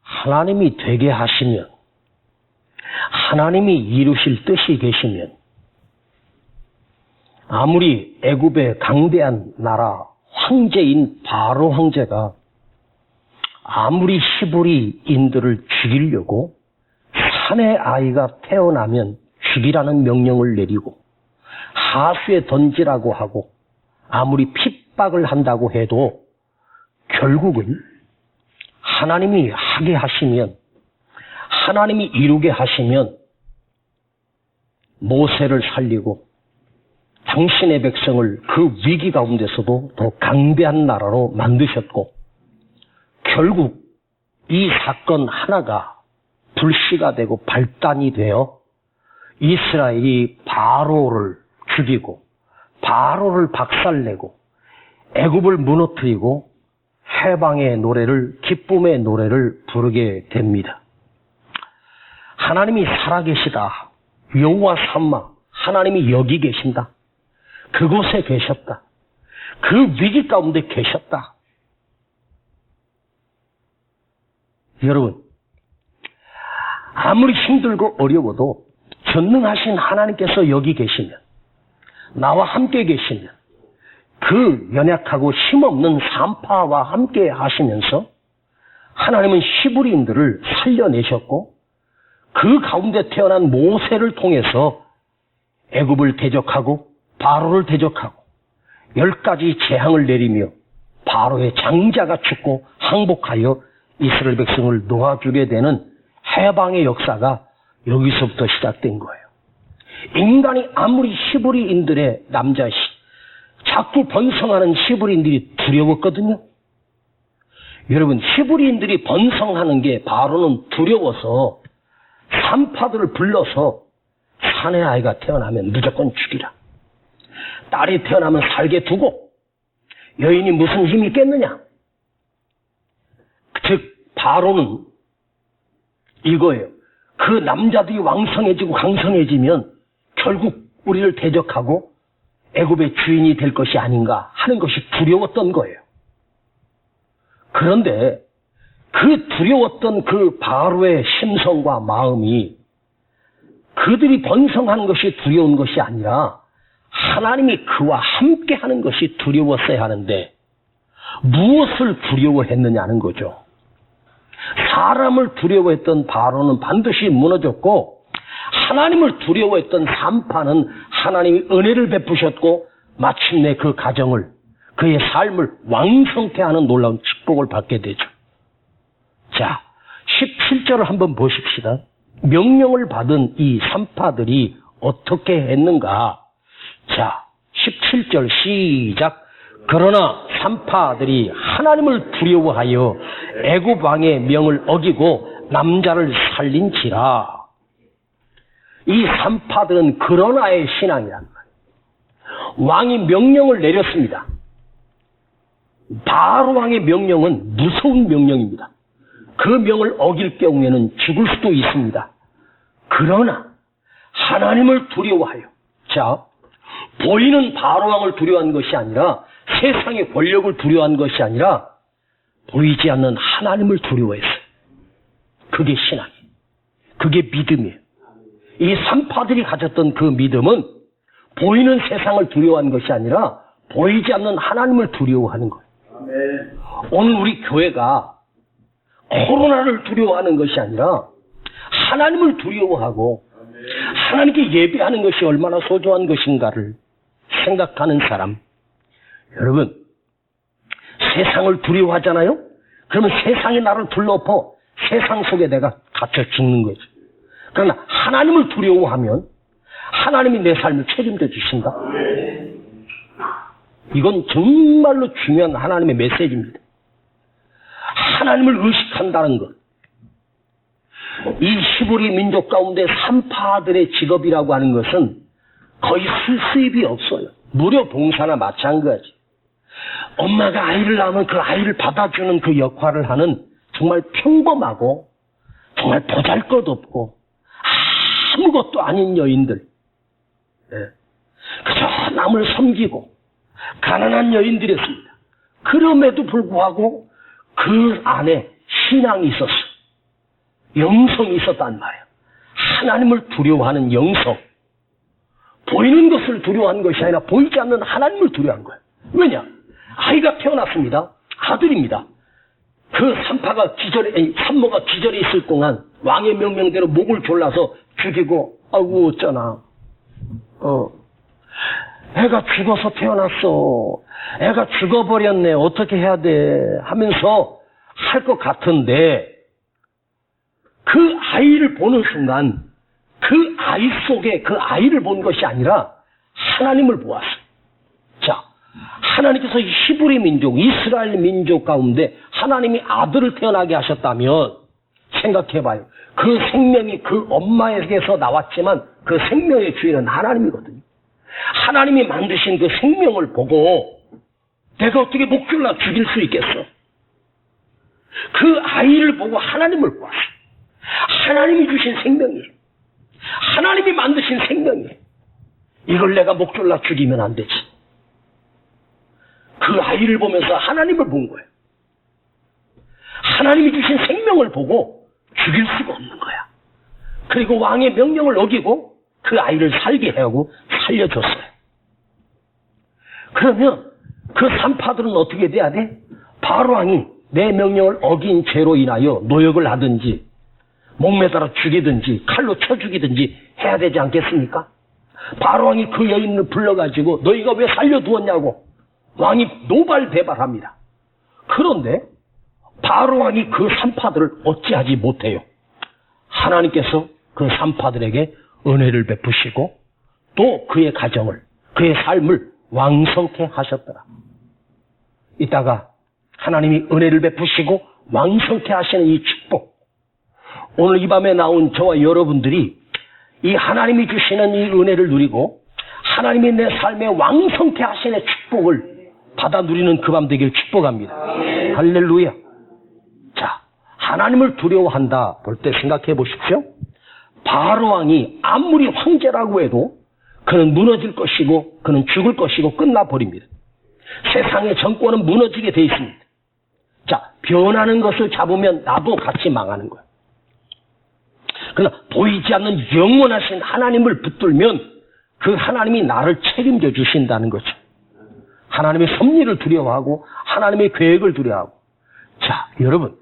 하나님이 되게 하시면, 하나님이 이루실 뜻이 계시면, 아무리 애굽의 강대한 나라 황제인 바로 황제가 아무리 히브리인들을 죽이려고 산의 아이가 태어나면 죽이라는 명령을 내리고 하수에 던지라고 하고 아무리 핍박을 한다고 해도 결국은 하나님이 하게 하시면, 하나님이 이루게 하시면 모세를 살리고 당신의 백성을 그 위기 가운데서도 더 강대한 나라로 만드셨고, 결국 이 사건 하나가 불씨가 되고 발단이 되어 이스라엘이 바로를 죽이고 바로를 박살내고 애굽을 무너뜨리고 해방의 노래를, 기쁨의 노래를 부르게 됩니다. 하나님이 살아계시다. 여호와 삼마, 하나님이 여기 계신다. 그곳에 계셨다. 그 위기 가운데 계셨다. 여러분, 아무리 힘들고 어려워도 전능하신 하나님께서 여기 계시면, 나와 함께 계시면, 그 연약하고 힘없는 산파와 함께 하시면서 하나님은 히브리인들을 살려내셨고, 그 가운데 태어난 모세를 통해서 애굽을 대적하고 바로를 대적하고 10가지 재앙을 내리며 바로의 장자가 죽고 항복하여 이스라엘 백성을 놓아주게 되는 해방의 역사가 여기서부터 시작된 거예요. 인간이 아무리 히브리인들의 자꾸 번성하는 히브리인들이 두려웠거든요. 여러분, 히브리인들이 번성하는 게 바로는 두려워서 산파들을 불러서 산의 아이가 태어나면 무조건 죽이라. 딸이 태어나면 살게 두고 여인이 무슨 힘이 있겠느냐. 즉 바로는 이거예요. 그 남자들이 왕성해지고 강성해지면 결국 우리를 대적하고 애굽의 주인이 될 것이 아닌가 하는 것이 두려웠던 거예요. 그런데 그 두려웠던 그 바로의 심성과 마음이 그들이 번성하는 것이 두려운 것이 아니라 하나님이 그와 함께 하는 것이 두려웠어야 하는데 무엇을 두려워했느냐는 거죠. 사람을 두려워했던 바로는 반드시 무너졌고, 하나님을 두려워했던 산파는 하나님이 은혜를 베푸셨고 마침내 그 가정을, 그의 삶을 왕성케 하는 놀라운 축복을 받게 되죠. 자, 17절을 한번 보십시다. 명령을 받은 이 산파들이 어떻게 했는가? 자, 17절 시작. 그러나 산파들이 하나님을 두려워하여 애굽 왕의 명을 어기고 남자를 살린지라. 이 산파들은 그러나의 신앙이란 말이에요. 왕이 명령을 내렸습니다. 바로 왕의 명령은 무서운 명령입니다. 그 명을 어길 경우에는 죽을 수도 있습니다. 그러나 하나님을 두려워하여, 자, 보이는 바로 왕을 두려워한 것이 아니라, 세상의 권력을 두려워한 것이 아니라 보이지 않는 하나님을 두려워했어요. 그게 신앙이에요. 그게 믿음이에요. 이 산파들이 가졌던 그 믿음은 보이는 세상을 두려워한 것이 아니라 보이지 않는 하나님을 두려워하는 거예요. 오늘 우리 교회가 코로나를 두려워하는 것이 아니라 하나님을 두려워하고 하나님께 예배하는 것이 얼마나 소중한 것인가를 생각하는 사람. 여러분, 세상을 두려워하잖아요? 그러면 세상이 나를 둘러엎어 세상 속에 내가 갇혀 죽는 거죠. 그러나 하나님을 두려워하면 하나님이 내 삶을 책임져 주신다. 이건 정말로 중요한 하나님의 메시지입니다. 하나님을 의식한다는 것. 이 히브리 민족 가운데 산파들의 직업이라고 하는 것은 거의 수입이 없어요. 무료 봉사나 마찬가지. 엄마가 아이를 낳으면 그 아이를 받아주는 그 역할을 하는 정말 평범하고 정말 보잘것없고 아무것도 아닌 여인들. 그저 남을 섬기고 가난한 여인들이었습니다. 그럼에도 불구하고 그 안에 신앙이 있었어요. 영성이 있었단 말이에요. 하나님을 두려워하는 영성. 보이는 것을 두려워하는 것이 아니라 보이지 않는 하나님을 두려워한 거예요. 왜냐? 아이가 태어났습니다. 아들입니다. 그 산모가 기절해 있을 동안 왕의 명령대로 목을 졸라서 죽이고, 아이고 어쩌나. 애가 죽어서 태어났어. 애가 죽어버렸네. 어떻게 해야 돼? 하면서 할 것 같은데 그 아이를 보는 순간 그 아이 속에 그 아이를 본 것이 아니라 하나님을 보았어요. 자, 하나님께서 히브리 민족, 이스라엘 민족 가운데 하나님이 아들을 태어나게 하셨다면 생각해봐요. 그 생명이 그 엄마에게서 나왔지만 그 생명의 주인은 하나님이거든요. 하나님이 만드신 그 생명을 보고 내가 어떻게 목 졸라 죽일 수 있겠어? 그 아이를 보고 하나님을 보았어요. 하나님이 주신 생명이에요. 하나님이 만드신 생명이에요. 이걸 내가 목 졸라 죽이면 안 되지. 그 아이를 보면서 하나님을 본 거예요. 하나님이 주신 생명을 보고 죽일 수가 없는 거야. 그리고 왕의 명령을 어기고 그 아이를 살게 하고 살려줬어요. 그러면 그 산파들은 어떻게 돼야 돼? 바로왕이 내 명령을 어긴 죄로 인하여 노역을 하든지 목매달아 죽이든지 칼로 쳐 죽이든지 해야 되지 않겠습니까? 바로왕이 그 여인을 불러가지고 너희가 왜 살려두었냐고 왕이 노발대발합니다. 그런데 바로왕이 그 산파들을 어찌하지 못해요. 하나님께서 그 산파들에게 은혜를 베푸시고 또 그의 가정을, 그의 삶을 왕성케 하셨더라. 이따가 하나님이 은혜를 베푸시고 왕성케 하시는 이 축복, 오늘 이 밤에 나온 저와 여러분들이 이 하나님이 주시는 이 은혜를 누리고 하나님이 내 삶에 왕성케 하시는 축복을 받아 누리는 그 밤 되길 축복합니다. 할렐루야. 자, 하나님을 두려워한다 볼 때 생각해 보십시오. 바로왕이 아무리 황제라고 해도 그는 무너질 것이고 그는 죽을 것이고 끝나버립니다. 세상의 정권은 무너지게 돼 있습니다. 자, 변하는 것을 잡으면 나도 같이 망하는 거예요. 그러나 보이지 않는 영원하신 하나님을 붙들면 그 하나님이 나를 책임져 주신다는 거죠. 하나님의 섭리를 두려워하고 하나님의 계획을 두려워하고. 자, 여러분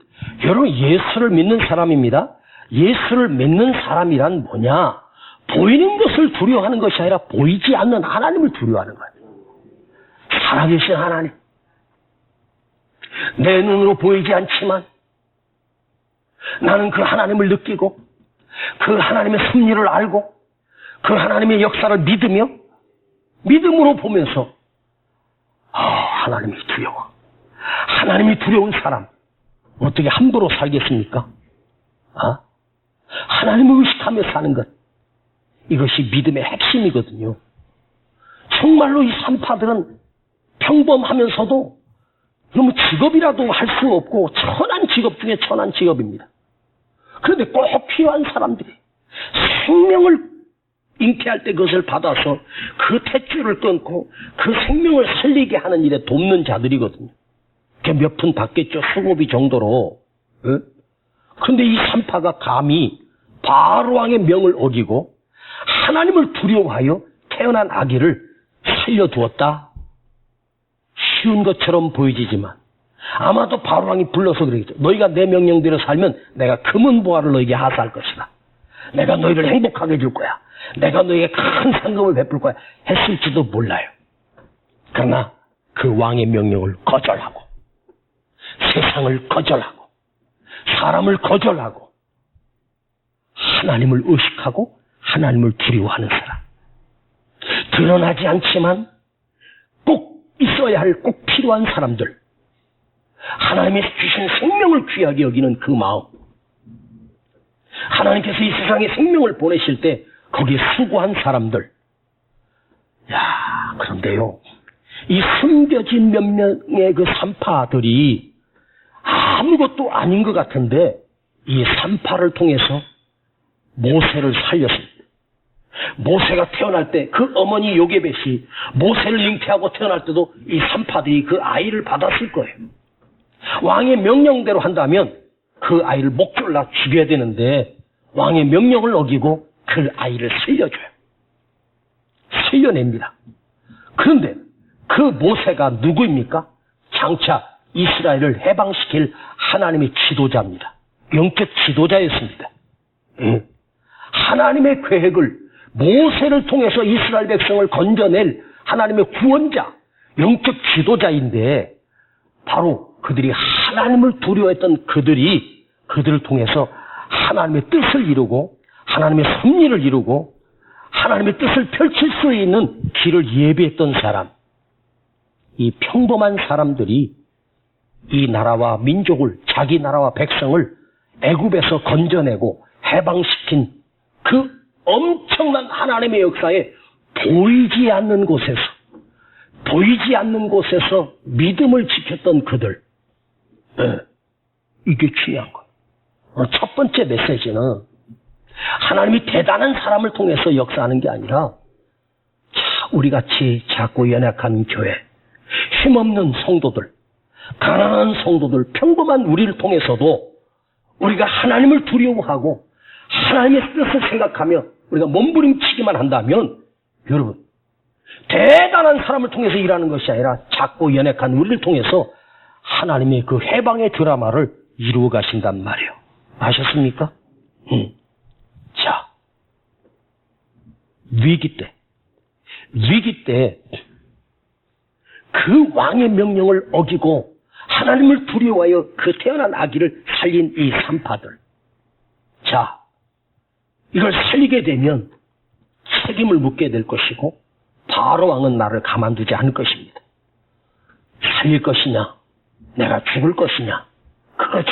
예수를 믿는 사람입니다. 예수를 믿는 사람이란 뭐냐? 보이는 것을 두려워하는 것이 아니라 보이지 않는 하나님을 두려워하는 거예요. 살아계신 하나님. 내 눈으로 보이지 않지만 나는 그 하나님을 느끼고 그 하나님의 섭리를 알고 그 하나님의 역사를 믿으며 믿음으로 보면서 하나님이 두려워. 하나님이 두려운 사람 어떻게 함부로 살겠습니까? 하나님을 의식하며 사는 것, 이것이 믿음의 핵심이거든요. 정말로 이 산파들은 평범하면서도 너무 직업이라도 할 수 없고 천한 직업 중에 천한 직업입니다. 그런데 꼭 필요한 사람들이 생명을 잉태할 때 그것을 받아서 그 탯줄을 끊고 그 생명을 살리게 하는 일에 돕는 자들이거든요. 그게 몇 푼 받겠죠. 수고비 정도로. 그런데 이 산파가 감히 바로왕의 명을 어기고 하나님을 두려워하여 태어난 아기를 살려두었다. 쉬운 것처럼 보이지만 아마도 바로왕이 불러서 그러겠죠. 너희가 내 명령대로 살면 내가 금은 보화를 너희에게 하사할 것이다. 내가 너희를 행복하게 해줄 거야. 내가 너희에게 큰 상금을 베풀 거야. 했을지도 몰라요. 그러나 그 왕의 명령을 거절하고 세상을 거절하고 사람을 거절하고 하나님을 의식하고 하나님을 두려워하는 사람. 드러나지 않지만 꼭 있어야 할 꼭 필요한 사람들. 하나님이 주신 생명을 귀하게 여기는 그 마음. 하나님께서 이 세상에 생명을 보내실 때 거기에 수고한 사람들. 그런데요, 이 숨겨진 몇 명의 그 산파들이 아무것도 아닌 것 같은데 이 산파를 통해서 모세를 살렸습니다. 모세가 태어날 때 그 어머니 요게벳이 모세를 잉태하고 태어날 때도 이 산파들이 그 아이를 받았을 거예요. 왕의 명령대로 한다면 그 아이를 목줄라 죽여야 되는데 왕의 명령을 어기고 그 아이를 살려줘요. 살려냅니다. 그런데 그 모세가 누구입니까? 장차 이스라엘을 해방시킬 하나님의 지도자입니다. 영적 지도자였습니다. 하나님의 계획을 모세를 통해서 이스라엘 백성을 건져낼 하나님의 구원자, 영적 지도자인데 바로 그들이 하나님을 두려워했던 그들이 그들을 통해서 하나님의 뜻을 이루고 하나님의 섭리를 이루고 하나님의 뜻을 펼칠 수 있는 길을 예비했던 사람, 이 평범한 사람들이 이 나라와 민족을, 자기 나라와 백성을 애굽에서 건져내고 해방시킨 그 엄청난 하나님의 역사에 보이지 않는 곳에서 믿음을 지켰던 그들. 이게 중요한 거예요. 첫 번째 메시지는 하나님이 대단한 사람을 통해서 역사하는 게 아니라 우리같이 작고 연약한 교회, 힘없는 성도들, 가난한 성도들, 평범한 우리를 통해서도 우리가 하나님을 두려워하고 하나님의 뜻을 생각하며 우리가 몸부림치기만 한다면 여러분, 대단한 사람을 통해서 일하는 것이 아니라 작고 연약한 우리를 통해서 하나님의 그 해방의 드라마를 이루어 가신단 말이에요. 아셨습니까? 자, 위기 때 그 왕의 명령을 어기고 하나님을 두려워하여 그 태어난 아기를 살린 이 산파들. 자, 이걸 살리게 되면 책임을 묻게 될 것이고 바로 왕은 나를 가만두지 않을 것입니다. 살릴 것이냐, 내가 죽을 것이냐, 그거죠.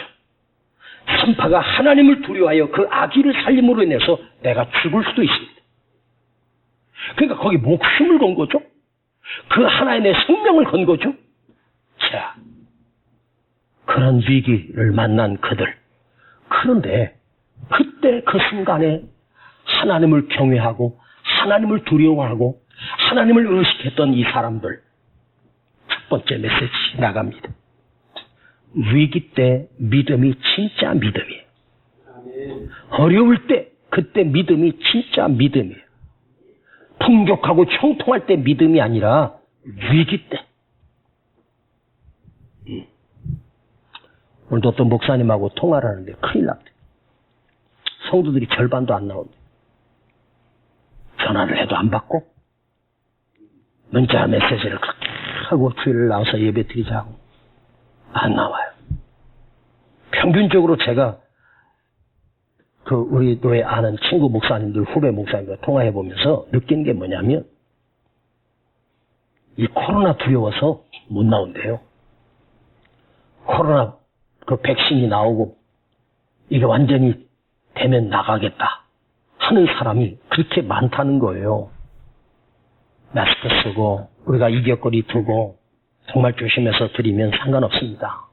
산파가 하나님을 두려워하여 그 아기를 살림으로 인해서 내가 죽을 수도 있습니다. 그러니까 거기 목숨을 건 거죠. 그 하나의 내 생명을 건 거죠. 자, 그런 위기를 만난 그들. 그런데 그때 그 순간에 하나님을 경외하고 하나님을 두려워하고 하나님을 의식했던 이 사람들. 첫 번째 메시지 나갑니다. 위기 때 믿음이 진짜 믿음이에요. 어려울 때 그때 믿음이 진짜 믿음이에요. 풍족하고 형통할 때 믿음이 아니라 위기 때. 오늘도 어떤 목사님하고 통화를 하는데 큰일 났대. 성도들이 절반도 안 나온대. 전화를 해도 안 받고 문자 메시지를 그렇게 하고 주일을 나와서 예배 드리자고 안 나와요. 평균적으로 제가 우리 교회 아는 친구 목사님들, 후배 목사님과 통화해보면서 느낀 게 뭐냐면 이 코로나 두려워서 못 나온대요. 코로나 그 백신이 나오고 이게 완전히 되면 나가겠다 하는 사람이 그렇게 많다는 거예요. 마스크 쓰고 우리가 이격거리 두고 정말 조심해서 드리면 상관없습니다.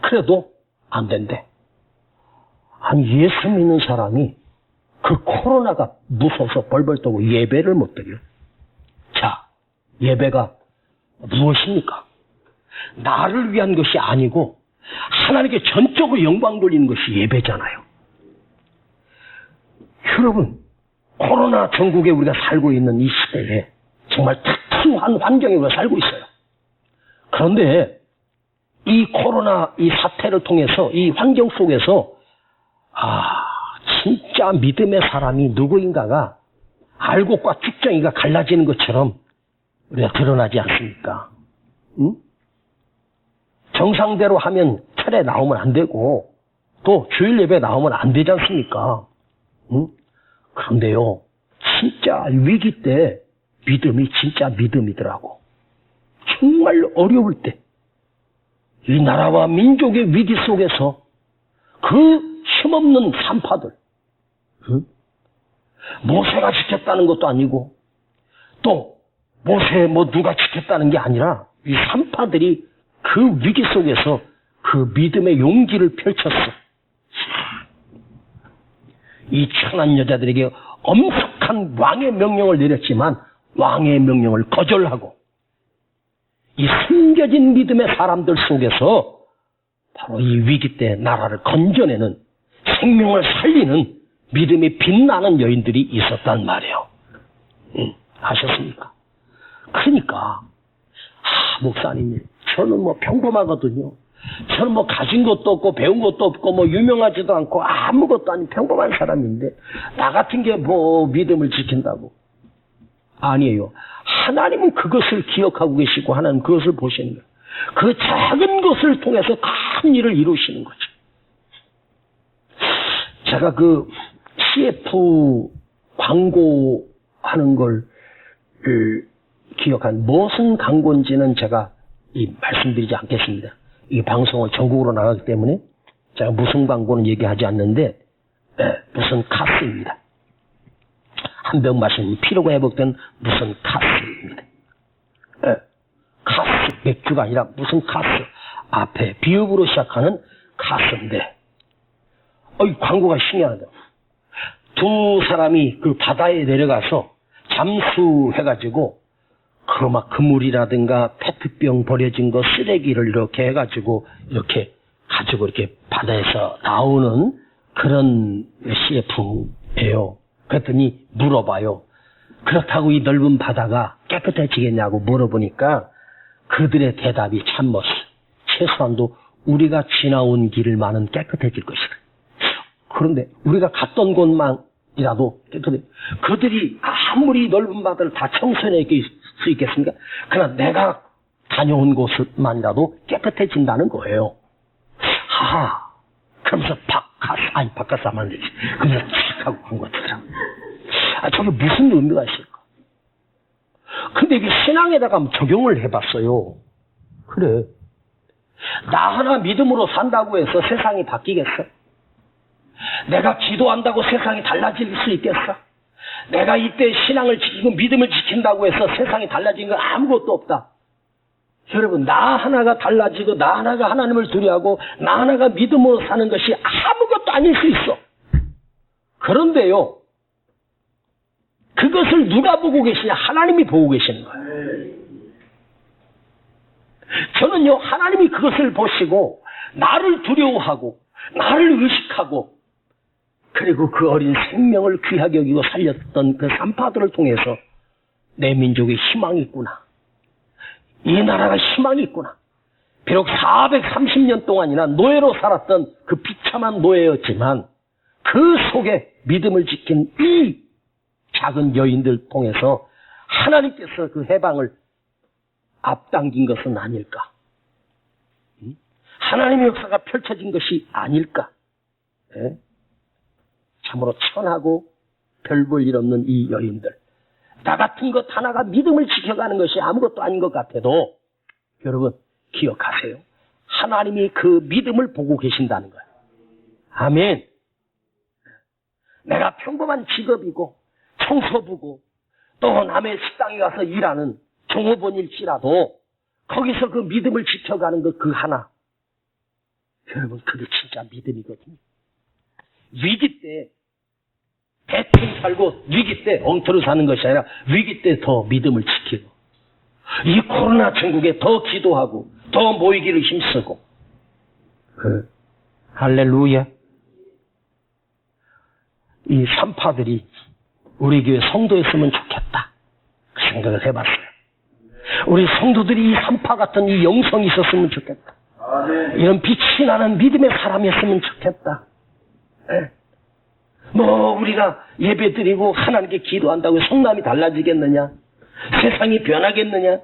그래도 안 된대. 아니, 예수 믿는 사람이 그 코로나가 무서워서 벌벌 떠고 예배를 못 드려. 자, 예배가 무엇입니까? 나를 위한 것이 아니고 하나님께 전적으로 영광 돌리는 것이 예배잖아요. 여러분, 코로나 전국에 우리가 살고 있는 이 시대에 정말 특수한 환경에 우리가 살고 있어요. 그런데 이 코로나 이 사태를 통해서 이 환경 속에서 진짜 믿음의 사람이 누구인가가 알곡과 쭉정이가 갈라지는 것처럼 우리가 드러나지 않습니까? 응? 정상대로 하면 철에 나오면 안 되고 또 주일 예배에 나오면 안 되지 않습니까? 응? 그런데요, 진짜 위기 때 믿음이 진짜 믿음이더라고. 정말 어려울 때 이 나라와 민족의 위기 속에서 그 힘없는 산파들, 모세가 지켰다는 것도 아니고 또 모세 누가 지켰다는 게 아니라 이 산파들이 그 위기 속에서 그 믿음의 용기를 펼쳤어. 이 천한 여자들에게 엄숙한 왕의 명령을 내렸지만 왕의 명령을 거절하고 이 숨겨진 믿음의 사람들 속에서 바로 바로 이 위기 때 나라를 건져내는 생명을 살리는 믿음이 빛나는 여인들이 있었단 말이에요. 아셨습니까? 그러니까 목사님, 저는 뭐 평범하거든요. 저는 뭐 가진 것도 없고 배운 것도 없고 뭐 유명하지도 않고 아무것도 아닌 평범한 사람인데 나 같은 게 뭐 믿음을 지킨다고. 아니에요. 하나님은 그것을 기억하고 계시고 하나님 그것을 보시는 거예요. 그 작은 것을 통해서 큰 일을 이루시는 거죠. 제가 그 CF 광고하는 걸 기억한 무슨 광고인지는 제가 말씀드리지 않겠습니다. 이 방송을 전국으로 나가기 때문에 제가 무슨 광고는 얘기하지 않는데 무슨 카스입니다. 한 병 마시면 피로가 회복된 무슨 카스입니다. 카스, 맥주가 아니라 무슨 카스. 앞에 비읍으로 시작하는 카스인데 이 광고가 신기하다. 두 사람이 그 바다에 내려가서 잠수해가지고 그 그물이라든가 페트병 버려진 거 쓰레기를 이렇게 해가지고 이렇게 가지고 이렇게 바다에서 나오는 그런 CF예요. 그랬더니 물어봐요. 그렇다고 이 넓은 바다가 깨끗해지겠냐고 물어보니까 그들의 대답이 참 멋있어. 최소한도 우리가 지나온 길만은 깨끗해질 것이다. 그런데 우리가 갔던 곳만이라도 깨끗해. 그들이 아무리 넓은 바다를 다 청소해 수 있겠습니까? 그러나 내가 다녀온 곳만이라도 깨끗해진다는 거예요. 그러면서 바카스 하면 안 되지. 그래서 착 하고 간 것 같더라고. 저게 무슨 의미가 있을까? 근데 이게 신앙에다가 적용을 해봤어요. 그래. 나 하나 믿음으로 산다고 해서 세상이 바뀌겠어? 내가 기도한다고 세상이 달라질 수 있겠어? 내가 이때 신앙을 지키고 믿음을 지킨다고 해서 세상이 달라진 건 아무것도 없다. 여러분, 나 하나가 달라지고 나 하나가 하나님을 두려워하고 나 하나가 믿음으로 사는 것이 아무것도 아닐 수 있어. 그런데요, 그것을 누가 보고 계시냐? 하나님이 보고 계시는 거예요. 저는요, 하나님이 그것을 보시고 나를 두려워하고 나를 의식하고 그리고 그 어린 생명을 귀하게 여기고 살렸던 그 산파들을 통해서 내 민족에 희망이 있구나. 이 나라가 희망이 있구나. 비록 430년 동안이나 노예로 살았던 그 비참한 노예였지만 그 속에 믿음을 지킨 이 작은 여인들 통해서 하나님께서 그 해방을 앞당긴 것은 아닐까? 하나님의 역사가 펼쳐진 것이 아닐까? 네? 참으로 천하고 별 볼 일 없는 이 여인들. 나 같은 것 하나가 믿음을 지켜가는 것이 아무것도 아닌 것 같아도 여러분 기억하세요. 하나님이 그 믿음을 보고 계신다는 거예요. 아멘. 내가 평범한 직업이고 청소부고 또 남의 식당에 가서 일하는 종업원일지라도 거기서 그 믿음을 지켜가는 것 그 하나. 여러분 그게 진짜 믿음이거든요. 위기 때 대충 살고 위기 때 엉터리 사는 것이 아니라 위기 때 더 믿음을 지키고 이 코로나 전국에 더 기도하고 더 모이기를 힘쓰고 할렐루야. 이 산파들이 우리 교회 성도였으면 좋겠다 그 생각을 해봤어요. 우리 성도들이 이 산파 같은 이 영성이 있었으면 좋겠다. 이런 빛이 나는 믿음의 사람이었으면 좋겠다. 뭐 우리가 예배 드리고 하나님께 기도한다고 성남이 달라지겠느냐? 세상이 변하겠느냐?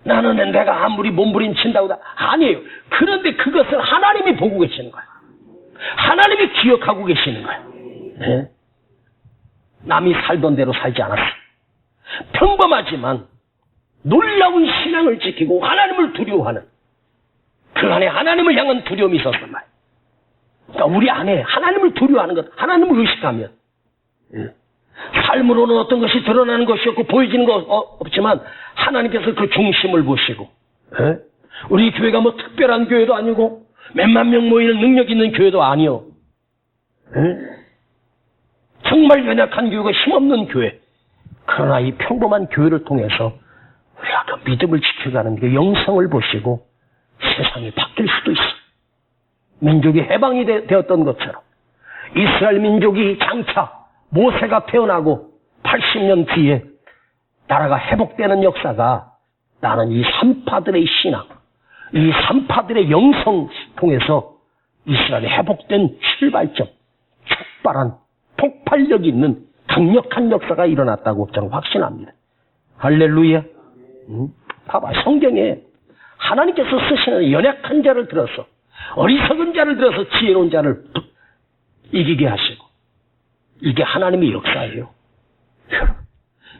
나는 내가 아무리 몸부림친다고 아니에요. 그런데 그것을 하나님이 보고 계시는 거예요. 하나님이 기억하고 계시는 거예요. 네? 남이 살던 대로 살지 않았어요. 평범하지만 놀라운 신앙을 지키고 하나님을 두려워하는 그 안에 하나님을 향한 두려움이 있었단 말이에요. 그러니까 우리 안에 하나님을 두려워하는 것, 하나님을 의식하면 삶으로는 어떤 것이 드러나는 것이 없고 보여지는 것 없지만 하나님께서 그 중심을 보시고 우리 교회가 뭐 특별한 교회도 아니고 몇만 명 모이는 능력 있는 교회도 아니요. 정말 연약한 교회가 힘없는 교회. 그러나 이 평범한 교회를 통해서 우리가 그 믿음을 지켜가는 그 영성을 보시고 세상이 바뀔 수도 있어. 민족이 해방이 되었던 것처럼 이스라엘 민족이 장차 모세가 태어나고 80년 뒤에 나라가 회복되는 역사가 나는 이 산파들의 신앙, 이 산파들의 영성 통해서 이스라엘이 회복된 출발점, 촉발한 폭발력 있는 강력한 역사가 일어났다고 저는 확신합니다. 할렐루야. 봐봐, 성경에 하나님께서 쓰시는 연약한 자를 들어서, 어리석은 자를 들어서 지혜로운 자를 이기게 하시고, 이게 하나님의 역사예요.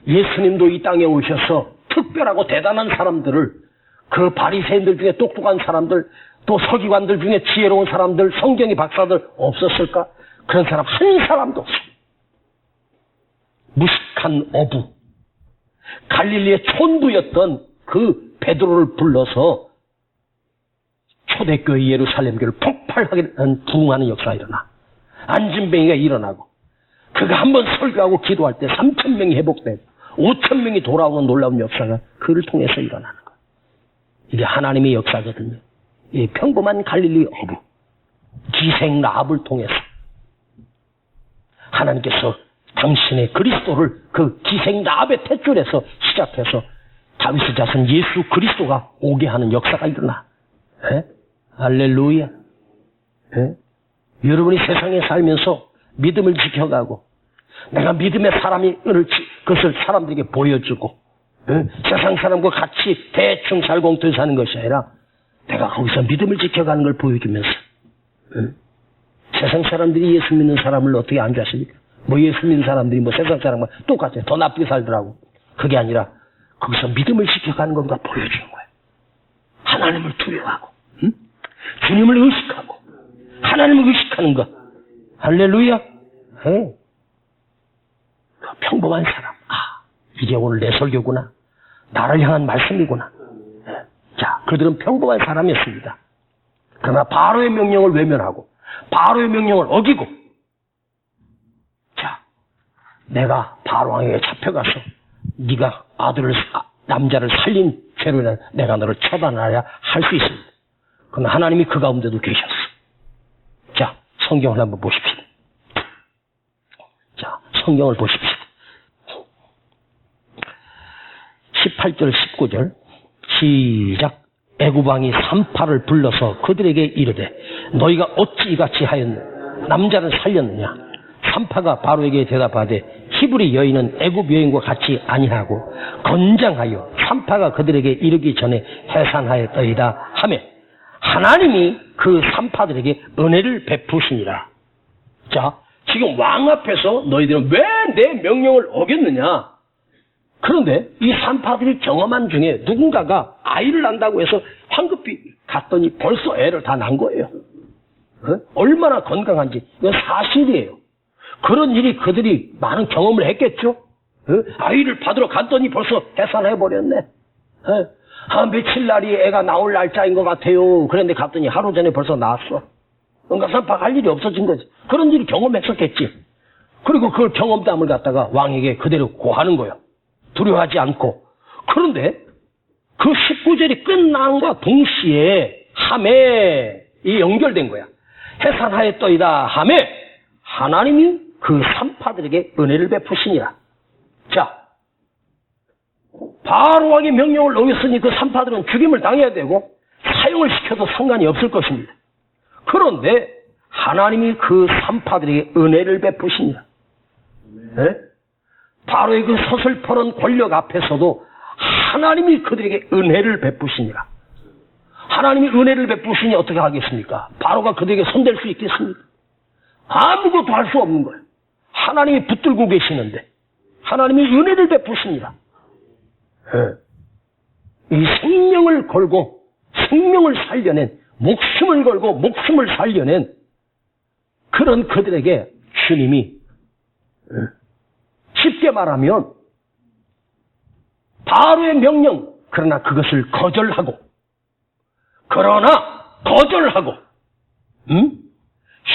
예수님도 이 땅에 오셔서 특별하고 대단한 사람들을, 그 바리새인들 중에 똑똑한 사람들, 또 서기관들 중에 지혜로운 사람들, 성경의 박사들 없었을까? 그런 사람 한 사람도 없어요. 무식한 어부, 갈릴리의 촌부였던 그 베드로를 불러서 초대교회 예루살렘교를 폭발하게 부흥하는 역사가 일어나. 안진뱅이가 일어나고, 그가 한번 설교하고 기도할 때 3,000명이 회복되고 5,000명이 돌아오는 놀라운 역사가 그를 통해서 일어나는 거예요. 이게 하나님의 역사거든요. 이 평범한 갈릴리 어부, 기생 라합을 통해서 하나님께서 당신의 그리스도를 그 기생 라합의 탯줄에서 시작해서 다윗의 자손 예수 그리스도가 오게 하는 역사가 일어나. 할렐루야. 여러분이 세상에 살면서 믿음을 지켜가고, 내가 믿음의 사람이 그것을 사람들에게 보여주고, 세상 사람과 같이 대충 살공들 사는 것이 아니라 내가 거기서 믿음을 지켜가는 걸 보여주면서, 세상 사람들이 예수 믿는 사람을 어떻게 안 좋아하십니까? 뭐 예수 믿는 사람들이 뭐 세상 사람과 똑같아요. 더 나쁘게 살더라고. 그게 아니라 거기서 믿음을 지켜가는 것과 보여주는 거예요. 하나님을 두려워하고, 주님을 의식하고, 하나님을 의식하는 것. 할렐루야. 그 평범한 사람. 이게 오늘 내 설교구나. 나를 향한 말씀이구나. 자, 그들은 평범한 사람이었습니다. 그러나 바로의 명령을 외면하고 바로의 명령을 어기고, 자, 내가 바로 왕에게 잡혀가서 네가 남자를 살린 죄로 인해 내가 너를 처단하려 할 수 있습니다. 그러나 하나님이 그 가운데도 계셨어. 자, 성경을 한번 보십시다. 자, 성경을 보십시다. 18절 19절 시작. 애굽왕이 산파를 불러서 그들에게 이르되 너희가 어찌 이같이 하였느냐? 남자를 살렸느냐? 산파가 바로에게 대답하되 히브리 여인은 애굽 여인과 같이 아니하고 건장하여 산파가 그들에게 이르기 전에 해산하였더이다 하며 하나님이 그 산파들에게 은혜를 베푸시니라. 자, 지금 왕 앞에서 너희들은 왜 내 명령을 어겼느냐? 그런데 이 산파들이 경험한 중에 누군가가 아이를 낳는다고 해서 황급히 갔더니 벌써 애를 다 낳은 거예요. 얼마나 건강한지 이건 사실이에요. 그런 일이 그들이 많은 경험을 했겠죠. 아이를 받으러 갔더니 벌써 해산해버렸네. 며칠 날이 애가 나올 날짜인 것 같아요. 그런데 갔더니 하루 전에 벌써 나왔어. 그러니까 산파가 할 일이 없어진 거지. 그런 일을 경험했었겠지. 그리고 그걸 경험담을 갖다가 왕에게 그대로 고하는 거예요. 두려워하지 않고. 그런데 그 19절이 끝남과 동시에 하매 이 연결된 거야. 해산하였더이다 하매 하나님이 그 산파들에게 은혜를 베푸시니라. 자, 바로 왕의 명령을 어겼으니 그 산파들은 죽임을 당해야 되고 사형을 시켜도 상관이 없을 것입니다. 그런데 하나님이 그 산파들에게 은혜를 베푸시니라. 바로의 그 서슬퍼런 권력 앞에서도 하나님이 그들에게 은혜를 베푸시니라. 하나님이 은혜를 베푸시니 어떻게 하겠습니까? 바로가 그들에게 손댈 수 있겠습니까? 아무것도 할 수 없는 거예요. 하나님이 붙들고 계시는데 하나님이 은혜를 베푸시니라. 이 생명을 걸고 생명을 살려낸, 목숨을 걸고 목숨을 살려낸 그런 그들에게 주님이, 쉽게 말하면 바로의 명령, 그러나 그것을 거절하고,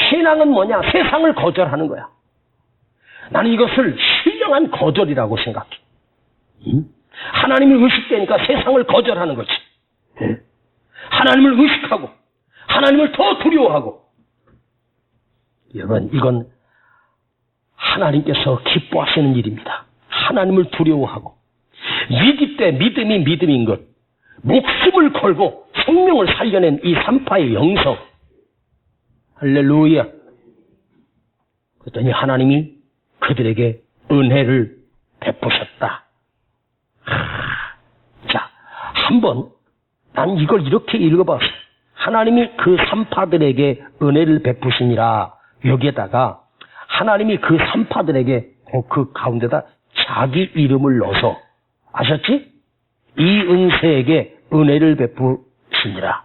신앙은 뭐냐? 세상을 거절하는 거야. 나는 이것을 신령한 거절이라고 생각해. 하나님이 의식되니까 세상을 거절하는 거지. 하나님을 의식하고 하나님을 더 두려워하고, 여러분, 이건 하나님께서 기뻐하시는 일입니다. 하나님을 두려워하고 위기 때 믿음이 믿음인 것, 목숨을 걸고 생명을 살려낸 이 산파의 영성, 할렐루야. 그랬더니 하나님이 그들에게 은혜를 베푸셨다. 자, 한번 난 이걸 이렇게 읽어봤어. 하나님이 그 산파들에게 은혜를 베푸시니라. 여기에다가 하나님이 그 산파들에게 그 가운데다 자기 이름을 넣어서, 아셨지? 이 은세에게 은혜를 베푸시니라.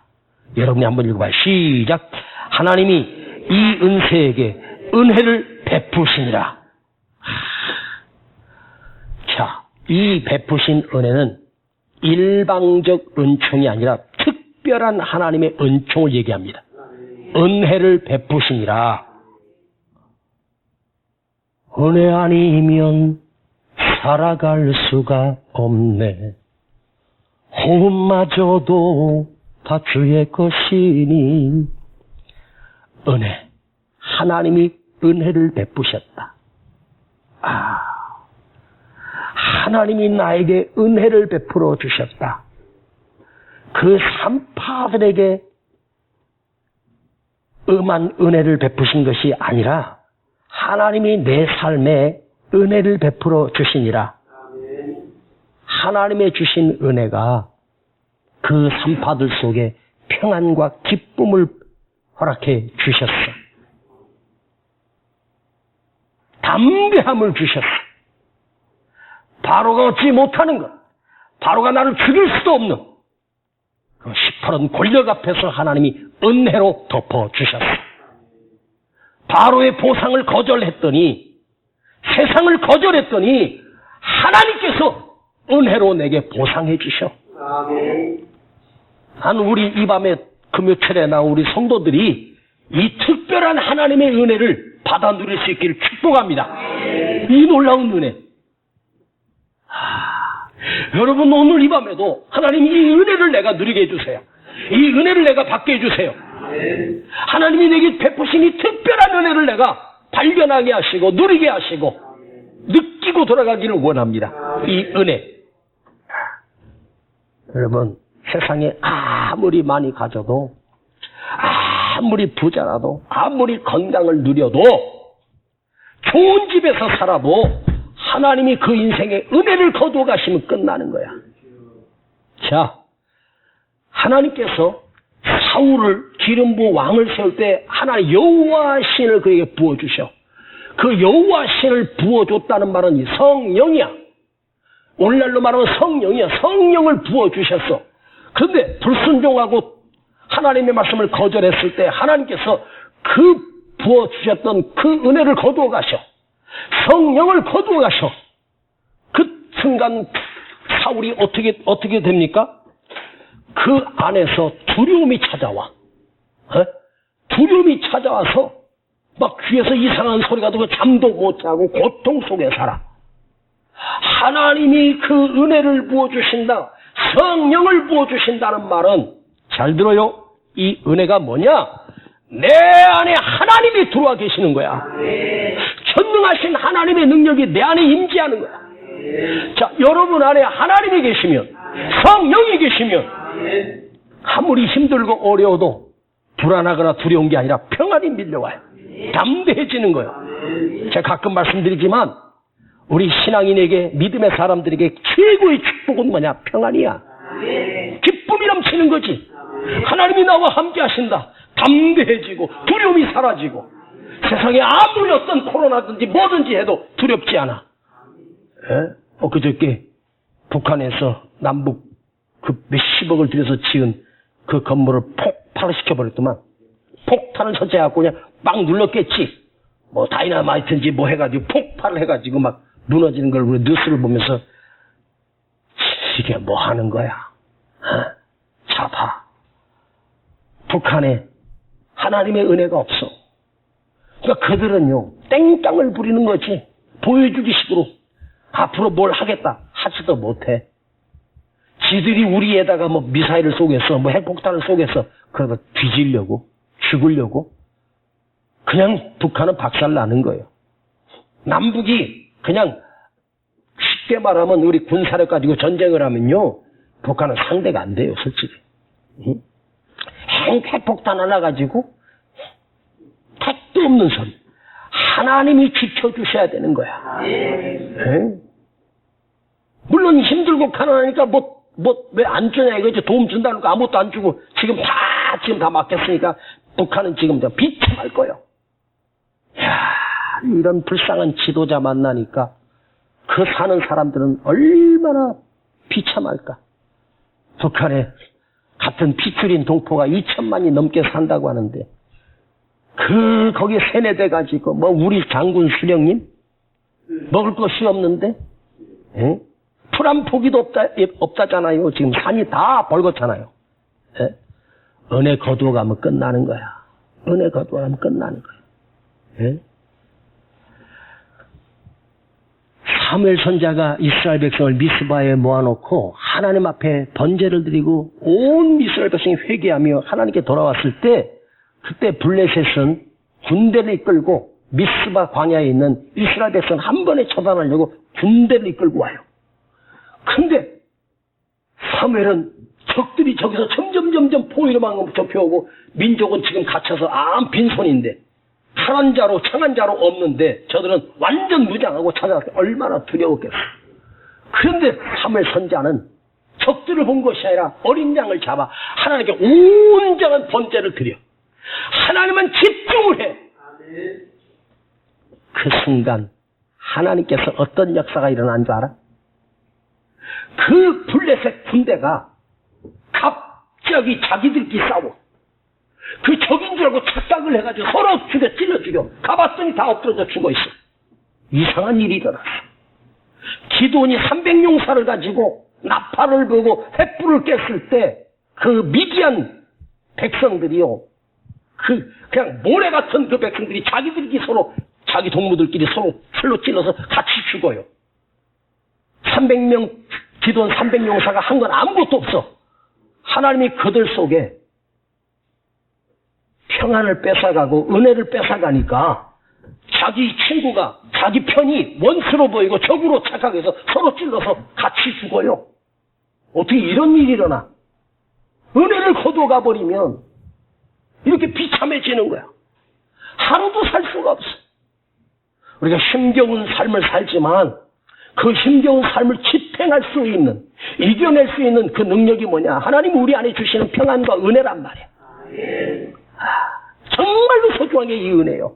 여러분이 한번 읽어봐요. 시작. 하나님이 이 은세에게 은혜를 베푸시니라. 자, 이 베푸신 은혜는 일방적 은총이 아니라 특별한 하나님의 은총을 얘기합니다. 은혜를 베푸시니라. 은혜 아니면 살아갈 수가 없네. 호흡마저도 다 주의 것이니. 은혜. 하나님이 은혜를 베푸셨다. 하나님이 나에게 은혜를 베풀어 주셨다. 그 산파들에게 음한 은혜를 베푸신 것이 아니라 하나님이 내 삶에 은혜를 베풀어 주시니라. 하나님의 주신 은혜가 그 산파들 속에 평안과 기쁨을 허락해 주셨어. 담대함을 주셨어. 바로가 얻지 못하는 것, 바로가 나를 죽일 수도 없는 그 시퍼런 권력 앞에서 하나님이 은혜로 덮어주셨어. 바로의 보상을 거절했더니, 세상을 거절했더니 하나님께서 은혜로 내게 보상해 주셔. 난 우리 이 밤에 금요철에 나온 우리 성도들이 이 특별한 하나님의 은혜를 받아 누릴 수 있기를 축복합니다. 이 놀라운 은혜. 여러분, 오늘 이 밤에도 하나님 이 은혜를 내가 누리게 해주세요. 이 은혜를 내가 받게 해주세요. 하나님이 내게 베푸신 이 특별한 은혜를 내가 발견하게 하시고 누리게 하시고 느끼고 돌아가기를 원합니다. 이 은혜. 여러분, 세상에 아무리 많이 가져도, 아무리 부자라도, 아무리 건강을 누려도, 좋은 집에서 살아도 하나님이 그 인생에 은혜를 거두어 가시면 끝나는 거야. 자, 하나님께서 사울을 기름 부어 왕을 세울 때 하나님 여호와 신을 그에게 부어주셔. 그 여호와 신을 부어줬다는 말은 이 성령이야. 오늘날로 말하면 성령이야. 성령을 부어주셨어. 그런데 불순종하고 하나님의 말씀을 거절했을 때 하나님께서 그 부어주셨던 그 은혜를 거두어 가셔. 성령을 거두어 가셔. 그 순간 사울이 어떻게 됩니까? 그 안에서 두려움이 찾아와. 두려움이 찾아와서 막 귀에서 이상한 소리가 들고 잠도 못 자고 고통 속에 살아. 하나님이 그 은혜를 부어주신다, 성령을 부어주신다는 말은, 잘 들어요, 이 은혜가 뭐냐? 내 안에 하나님이 들어와 계시는 거야. 전능하신 하나님의 능력이 내 안에 임재하는 거야. 자, 여러분 안에 하나님이 계시면, 성령이 계시면 아무리 힘들고 어려워도 불안하거나 두려운 게 아니라 평안이 밀려와요. 담대해지는 거예요. 제가 가끔 말씀드리지만 우리 신앙인에게, 믿음의 사람들에게 최고의 축복은 뭐냐? 평안이야. 기쁨이 넘치는 거지. 하나님이 나와 함께 하신다. 담대해지고 두려움이 사라지고 세상에 아무리 어떤 코로나든지 뭐든지 해도 두렵지 않아. 그저께 북한에서 남북 그 몇십억을 들여서 지은 그 건물을 폭발을 시켜버렸더만. 폭탄을 설치해갖고 그냥 막 눌렀겠지. 뭐 다이너마이트인지 뭐 해가지고 폭발을 해가지고 막 무너지는 걸 우리 뉴스를 보면서 이게 뭐 하는 거야? 자, 봐. 북한에 하나님의 은혜가 없어. 그러니까 그들은요, 땡깡을 부리는 거지. 보여주기 식으로 앞으로 뭘 하겠다 하지도 못해. 지들이 우리에다가 뭐 미사일을 쏘겠어, 뭐 핵폭탄을 쏘겠어, 그러다 뒤지려고, 죽으려고. 그냥 북한은 박살나는 거예요. 남북이 그냥 쉽게 말하면 우리 군사력 가지고 전쟁을 하면요, 북한은 상대가 안 돼요, 솔직히. 핵폭탄 하나 가지고 택도 없는 소리. 하나님이 지켜주셔야 되는 거야. 물론 힘들고 가난하니까 왜 안 주냐 이거지. 도움 준다니까 아무것도 안 주고 지금 다 맡겼으니까 북한은 지금 비참할 거예요. 야, 이런 불쌍한 지도자 만나니까 그 사는 사람들은 얼마나 비참할까. 북한에 같은 피줄인 동포가 2천만이 넘게 산다고 하는데 거기에 세뇌돼 가지고 뭐 우리 장군 수령님 먹을 것이 없는데 풀 한 포기도 없다잖아요. 지금 산이 다 벌겋잖아요. 은혜 거두어가면 끝나는 거야. 은혜 거두어가면 끝나는 거야. 사무엘 선지자가 이스라엘 백성을 미스바에 모아놓고 하나님 앞에 번제를 드리고 온 이스라엘 백성이 회개하며 하나님께 돌아왔을 때 그때 블레셋은 군대를 이끌고 미스바 광야에 있는 이스라엘 백성 한 번에 처단하려고 군대를 이끌고 와요. 근데 사무엘은 적들이 저기서 점점 포위로만 접혀오고 민족은 지금 갇혀서 빈손인데 탈한 자로 청한 자로 없는데 저들은 완전 무장하고 찾아와서 얼마나 두려웠겠어. 그런데 사무엘 선지자는 적들을 본 것이 아니라 어린 양을 잡아 하나님께 온전한 번제를 드려 하나님은 집중을 해. 그 순간 하나님께서 어떤 역사가 일어난 줄 알아? 그 블레셋 군대가 갑자기 자기들끼리 싸워. 그 적인 줄 알고 착각을 해가지고 서로 찔러 죽여. 가봤더니 다 엎드러져 죽어 있어. 이상한 일이 일어났어. 기드온이 300용사를 가지고 나팔을 불고 횃불을 깼을 때 그 미디안 백성들이요, 그냥 모래 같은 그 백성들이 자기들끼리 서로, 자기 동무들끼리 서로 칼로 찔러서 같이 죽어요. 300명, 기드온 300용사가 한 건 아무것도 없어. 하나님이 그들 속에 평안을 뺏어가고 은혜를 뺏어가니까 자기 친구가 자기 편이 원수로 보이고 적으로 착각해서 서로 찔러서 같이 죽어요. 어떻게 이런 일이 일어나? 은혜를 거두어가 버리면 이렇게 비참해지는 거야. 하루도 살 수가 없어. 우리가 힘겨운 삶을 살지만 그 힘겨운 삶을 집행할 수 있는, 이겨낼 수 있는 그 능력이 뭐냐? 하나님 우리 안에 주시는 평안과 은혜란 말이야. 정말로 소중한 게 이 은혜요.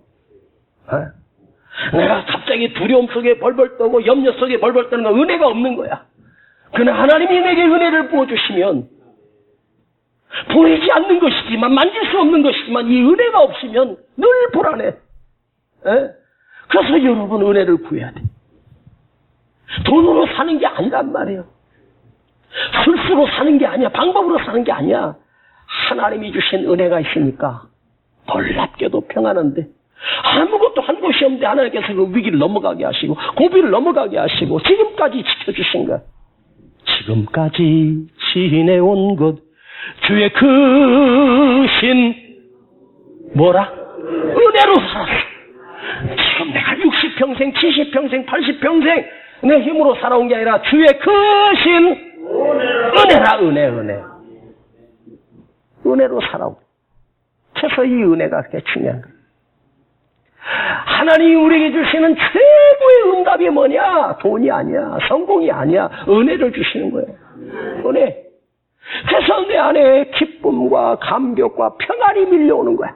내가 갑자기 두려움 속에 벌벌 떠고 염려 속에 벌벌 떠는 건 은혜가 없는 거야. 그러나 하나님이 내게 은혜를 부어주시면 보이지 않는 것이지만, 만질 수 없는 것이지만 이 은혜가 없으면 늘 불안해. 그래서 여러분 은혜를 구해야 돼. 돈으로 사는 게 아니란 말이에요. 술수로 사는 게 아니야. 방법으로 사는 게 아니야. 하나님이 주신 은혜가 있으니까 놀랍게도 평안한데 아무것도 한 곳이 없는데 하나님께서 그 위기를 넘어가게 하시고 고비를 넘어가게 하시고 지금까지 지켜주신 것, 지금까지 지내온 것 주의 크신 뭐라? 은혜로 살았어. 지금 내가 60평생 70평생 80평생 내 힘으로 살아온 게 아니라 주의 크신 은혜라. 은혜로 살아온. 그래서 이 은혜가 그렇게 중요한 거예요. 하나님이 우리에게 주시는 최고의 응답이 뭐냐? 돈이 아니야. 성공이 아니야. 은혜를 주시는 거예요. 은혜. 그래서 내 안에 기쁨과 감격과 평안이 밀려오는 거야.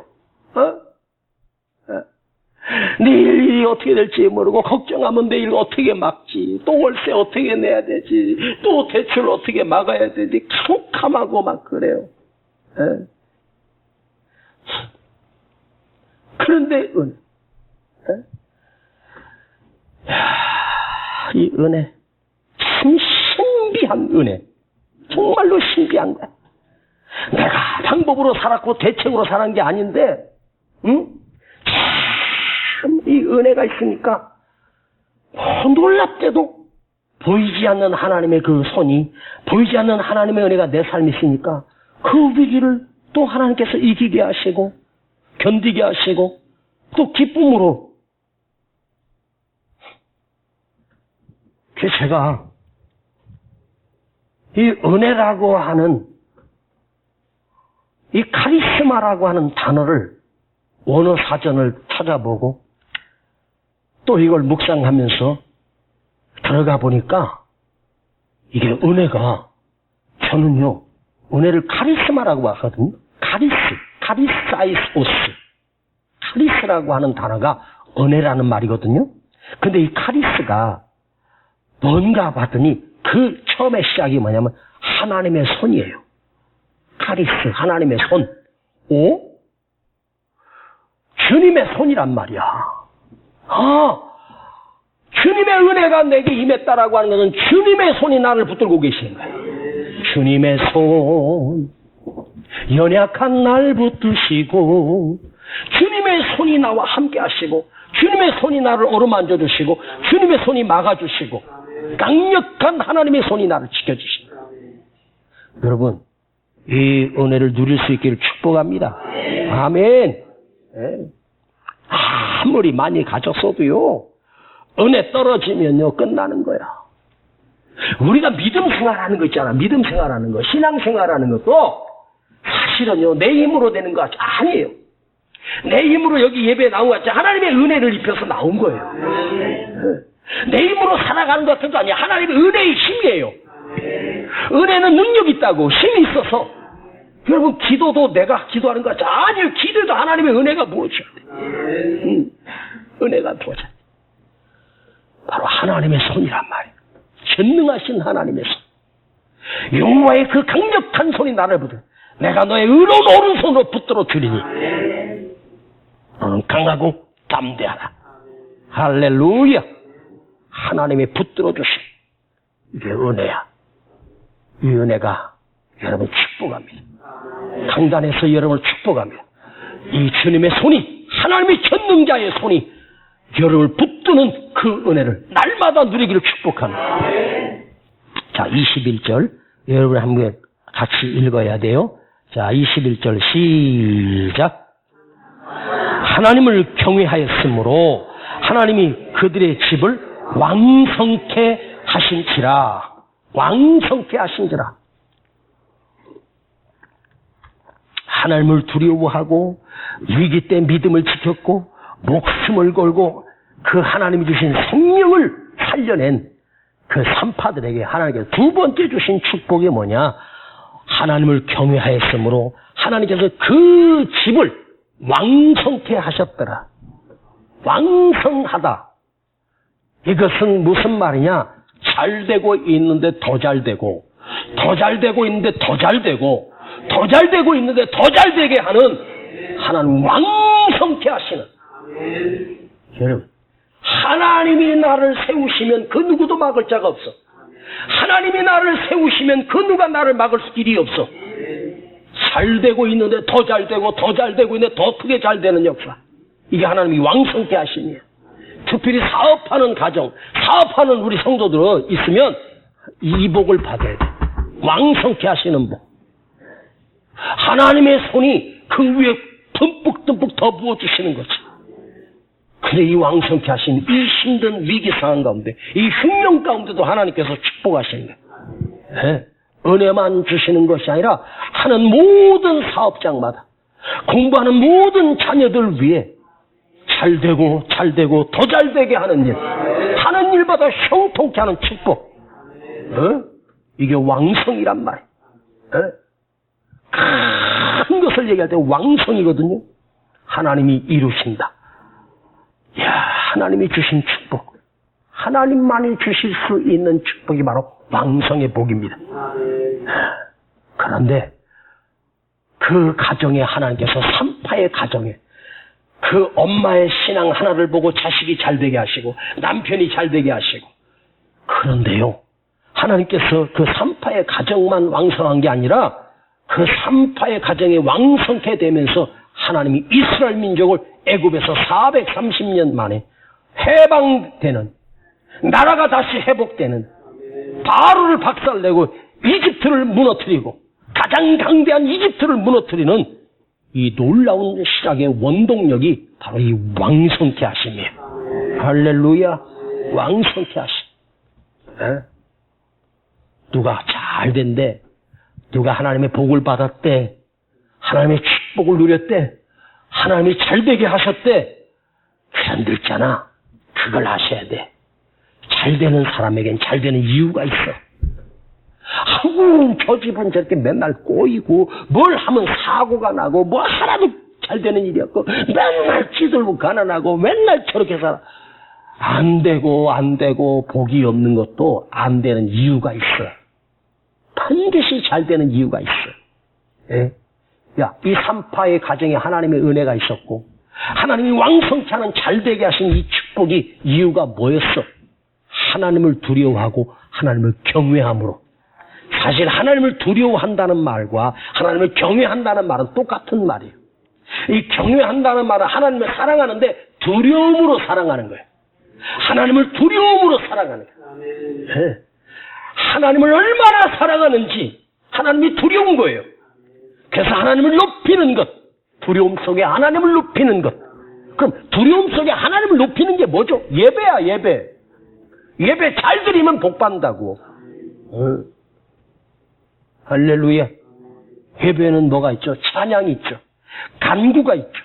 내일 일이 어떻게 될지 모르고 걱정하면 내일 어떻게 막지, 또 월세 어떻게 내야 되지, 또 대출 어떻게 막아야 되지, 캄캄하고 막 그래요. 그런데 이 은혜, 참 신비한 은혜, 정말로 신비한 거야. 내가 방법으로 살았고 대책으로 살은 게 아닌데, 참 이 은혜가 있으니까 놀랍게도 보이지 않는 하나님의 그 손이, 보이지 않는 하나님의 은혜가 내 삶에 있으니까 그 위기를 또 하나님께서 이기게 하시고 견디게 하시고 또 기쁨으로. 그래서 제가 이 은혜라고 하는, 이 카리스마라고 하는 단어를 원어 사전을 찾아보고 또 이걸 묵상하면서 들어가 보니까 이게 은혜가, 저는요 은혜를 카리스마라고 하거든요. 카리사이오스, 카리스라고 하는 단어가 은혜라는 말이거든요. 근데 이 카리스가 뭔가 봤더니 그 처음에 시작이 뭐냐면 하나님의 손이에요. 카리스, 하나님의 손. 오? 주님의 손이란 말이야. 주님의 은혜가 내게 임했다라고 하는 것은 주님의 손이 나를 붙들고 계시는 거예요. 주님의 손, 연약한 날 붙드시고, 주님의 손이 나와 함께 하시고, 주님의 손이 나를 어루만져 주시고, 주님의 손이 막아주시고, 강력한 하나님의 손이 나를 지켜주십니다. 여러분, 이 은혜를 누릴 수 있기를 축복합니다. 아멘. 아무리 많이 가졌어도요, 은혜 떨어지면요 끝나는 거야. 우리가 믿음 생활하는 거 있잖아. 믿음 생활하는 거, 신앙 생활하는 것도 사실은요 내 힘으로 되는 거 아니에요. 내 힘으로 여기 예배에 나온 거 같지, 하나님의 은혜를 입혀서 나온 거예요. 내 힘으로 살아가는 것 같은 거 아니야. 하나님의 은혜의 힘이에요. 은혜는 능력이 있다고, 힘이 있어서. 여러분, 기도도 내가 기도하는 것 같지, 아니요, 기도도 하나님의 은혜가 부어줘야 돼. 은혜가 부어줘야 돼. 바로 하나님의 손이란 말이에요. 전능하신 하나님의 손. 여호와의 그 강력한 손이 나를 붙들어 내가 너의 의로운 오른손으로 붙들어 주리니 너는 강하고 담대하라. 할렐루야. 하나님이 붙들어 주신 이게 은혜야. 이 은혜가 여러분 축복합니다. 강단에서 여러분을 축복합니다. 이 주님의 손이, 하나님의 전능자의 손이 여러분을 붙드는 그 은혜를 날마다 누리기를 축복합니다. 자, 21절 여러분 한번 같이 읽어야 돼요. 자, 21절 시작. 하나님을 경외하였으므로 하나님이 그들의 집을 왕성케 하신지라. 왕성케 하신지라. 하나님을 두려워하고 위기 때 믿음을 지켰고 목숨을 걸고 그 하나님이 주신 생명을 살려낸 그 산파들에게 하나님께서 두 번째 주신 축복이 뭐냐? 하나님을 경외하였으므로 하나님께서 그 집을 왕성케 하셨더라. 왕성하다. 이것은 무슨 말이냐? 잘 되고 있는데 더 잘 되고, 더 잘 되고 있는데 더 잘 되고, 더 잘 되고 있는데 더 잘 되게 하는 하나님, 왕성케 하시는. 여러분, 하나님이 나를 세우시면 그 누구도 막을 자가 없어. 하나님이 나를 세우시면 그 누가 나를 막을 길이 없어. 잘 되고 있는데 더 잘 되고, 더 잘 되고 있는데 더 크게 잘 되는 역사. 이게 하나님이 왕성케 하심이에요. 특별히 사업하는 가정, 사업하는 우리 성도들 있으면 이 복을 받아야 돼. 왕성케 하시는 복. 하나님의 손이 그 위에 듬뿍듬뿍 더 부어주시는 거지. 근데 이 왕성케 하신 이 힘든 위기 상황 가운데, 이 흉령 가운데도 하나님께서 축복하시는 거예요. 네? 은혜만 주시는 것이 아니라 하는 모든 사업장마다, 공부하는 모든 자녀들 위해 잘 되고 잘 되고 더 잘 되게 하는 일, 하는 일마다 형통케 하는 축복. 이게 왕성이란 말이에요. 큰 것을 얘기할 때 왕성이거든요. 하나님이 이루신다. 야, 하나님이 주신 축복, 하나님만이 주실 수 있는 축복이 바로 왕성의 복입니다. 그런데 그 가정에 하나님께서 산파의 가정에 그 엄마의 신앙 하나를 보고 자식이 잘 되게 하시고 남편이 잘 되게 하시고, 그런데요, 하나님께서 그 산파의 가정만 왕성한 게 아니라 그 산파의 가정이 왕성케 되면서 하나님이 이스라엘 민족을 애굽에서 430년 만에 해방되는, 나라가 다시 회복되는 바로를 박살내고 이집트를 무너뜨리고 가장 강대한 이집트를 무너뜨리는 이 놀라운 시작의 원동력이 바로 이 왕성케 하심이에요. 할렐루야. 왕성케 하심. 누가 잘 된대, 누가 하나님의 복을 받았대, 하나님의 축복을 누렸대, 하나님이 잘 되게 하셨대, 안 됐잖아. 그걸 아셔야 돼. 잘 되는 사람에겐 잘 되는 이유가 있어. 아이고, 저 집은 저렇게 맨날 꼬이고, 뭘 하면 사고가 나고, 뭐 하나도 잘 되는 일이 없고, 맨날 찌들고 가난하고, 맨날 저렇게 살아. 안 되고, 복이 없는 것도 안 되는 이유가 있어. 반드시 잘 되는 이유가 있어. 예? 야, 이 삼파의 가정에 하나님의 은혜가 있었고, 하나님이 왕성케 하는 잘되게 하신 이 축복이 이유가 뭐였어? 하나님을 두려워하고 하나님을 경외함으로. 사실 하나님을 두려워한다는 말과 하나님을 경외한다는 말은 똑같은 말이에요. 이 경외한다는 말은 하나님을 사랑하는데 두려움으로 사랑하는 거예요. 하나님을 두려움으로 사랑하는 거예요. 네. 하나님을 얼마나 사랑하는지 하나님이 두려운 거예요. 그래서 하나님을 높이는 것, 두려움 속에 하나님을 높이는 것. 그럼 두려움 속에 하나님을 높이는 게 뭐죠? 예배야, 예배. 예배 잘 드리면 복 받는다고. 할렐루야. 예배는 뭐가 있죠? 찬양이 있죠. 간구가 있죠.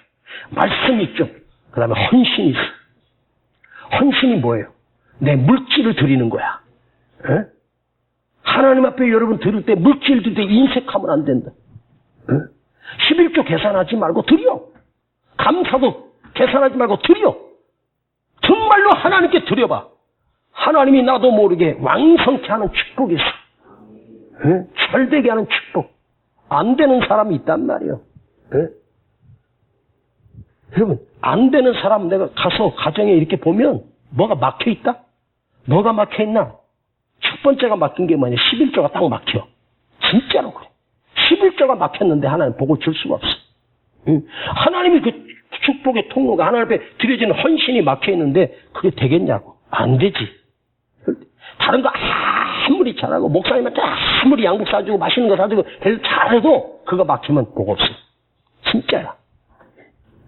말씀이 있죠. 그 다음에 헌신이 있어. 헌신이 뭐예요? 내 물질을 드리는 거야. 에? 하나님 앞에 여러분 드릴 때 물질 드릴 때 인색하면 안 된다. 에? 11조 계산하지 말고 드려. 감사도 계산하지 말고 드려. 정말로 하나님께 드려봐. 하나님이 나도 모르게 왕성케 하는 축복이 있어. 에? 잘되게 하는 축복. 안 되는 사람이 있단 말이에요. 에? 여러분, 안 되는 사람 내가 가서 가정에 이렇게 보면 뭐가 막혀 있다? 뭐가 막혀 있나? 첫 번째가 막힌 게 뭐냐? 11조가 딱 막혀. 진짜로 그래. 11조가 막혔는데 하나님 복을 줄 수가 없어. 하나님이 그 축복의 통로가 하나님 앞에 드려지는 헌신이 막혀 있는데 그게 되겠냐고. 안 되지. 다른 거 아무리 잘하고 목사님한테 아무리 양복 사주고 맛있는 거 사주고 잘해도 그거 막히면 복 없어. 진짜야.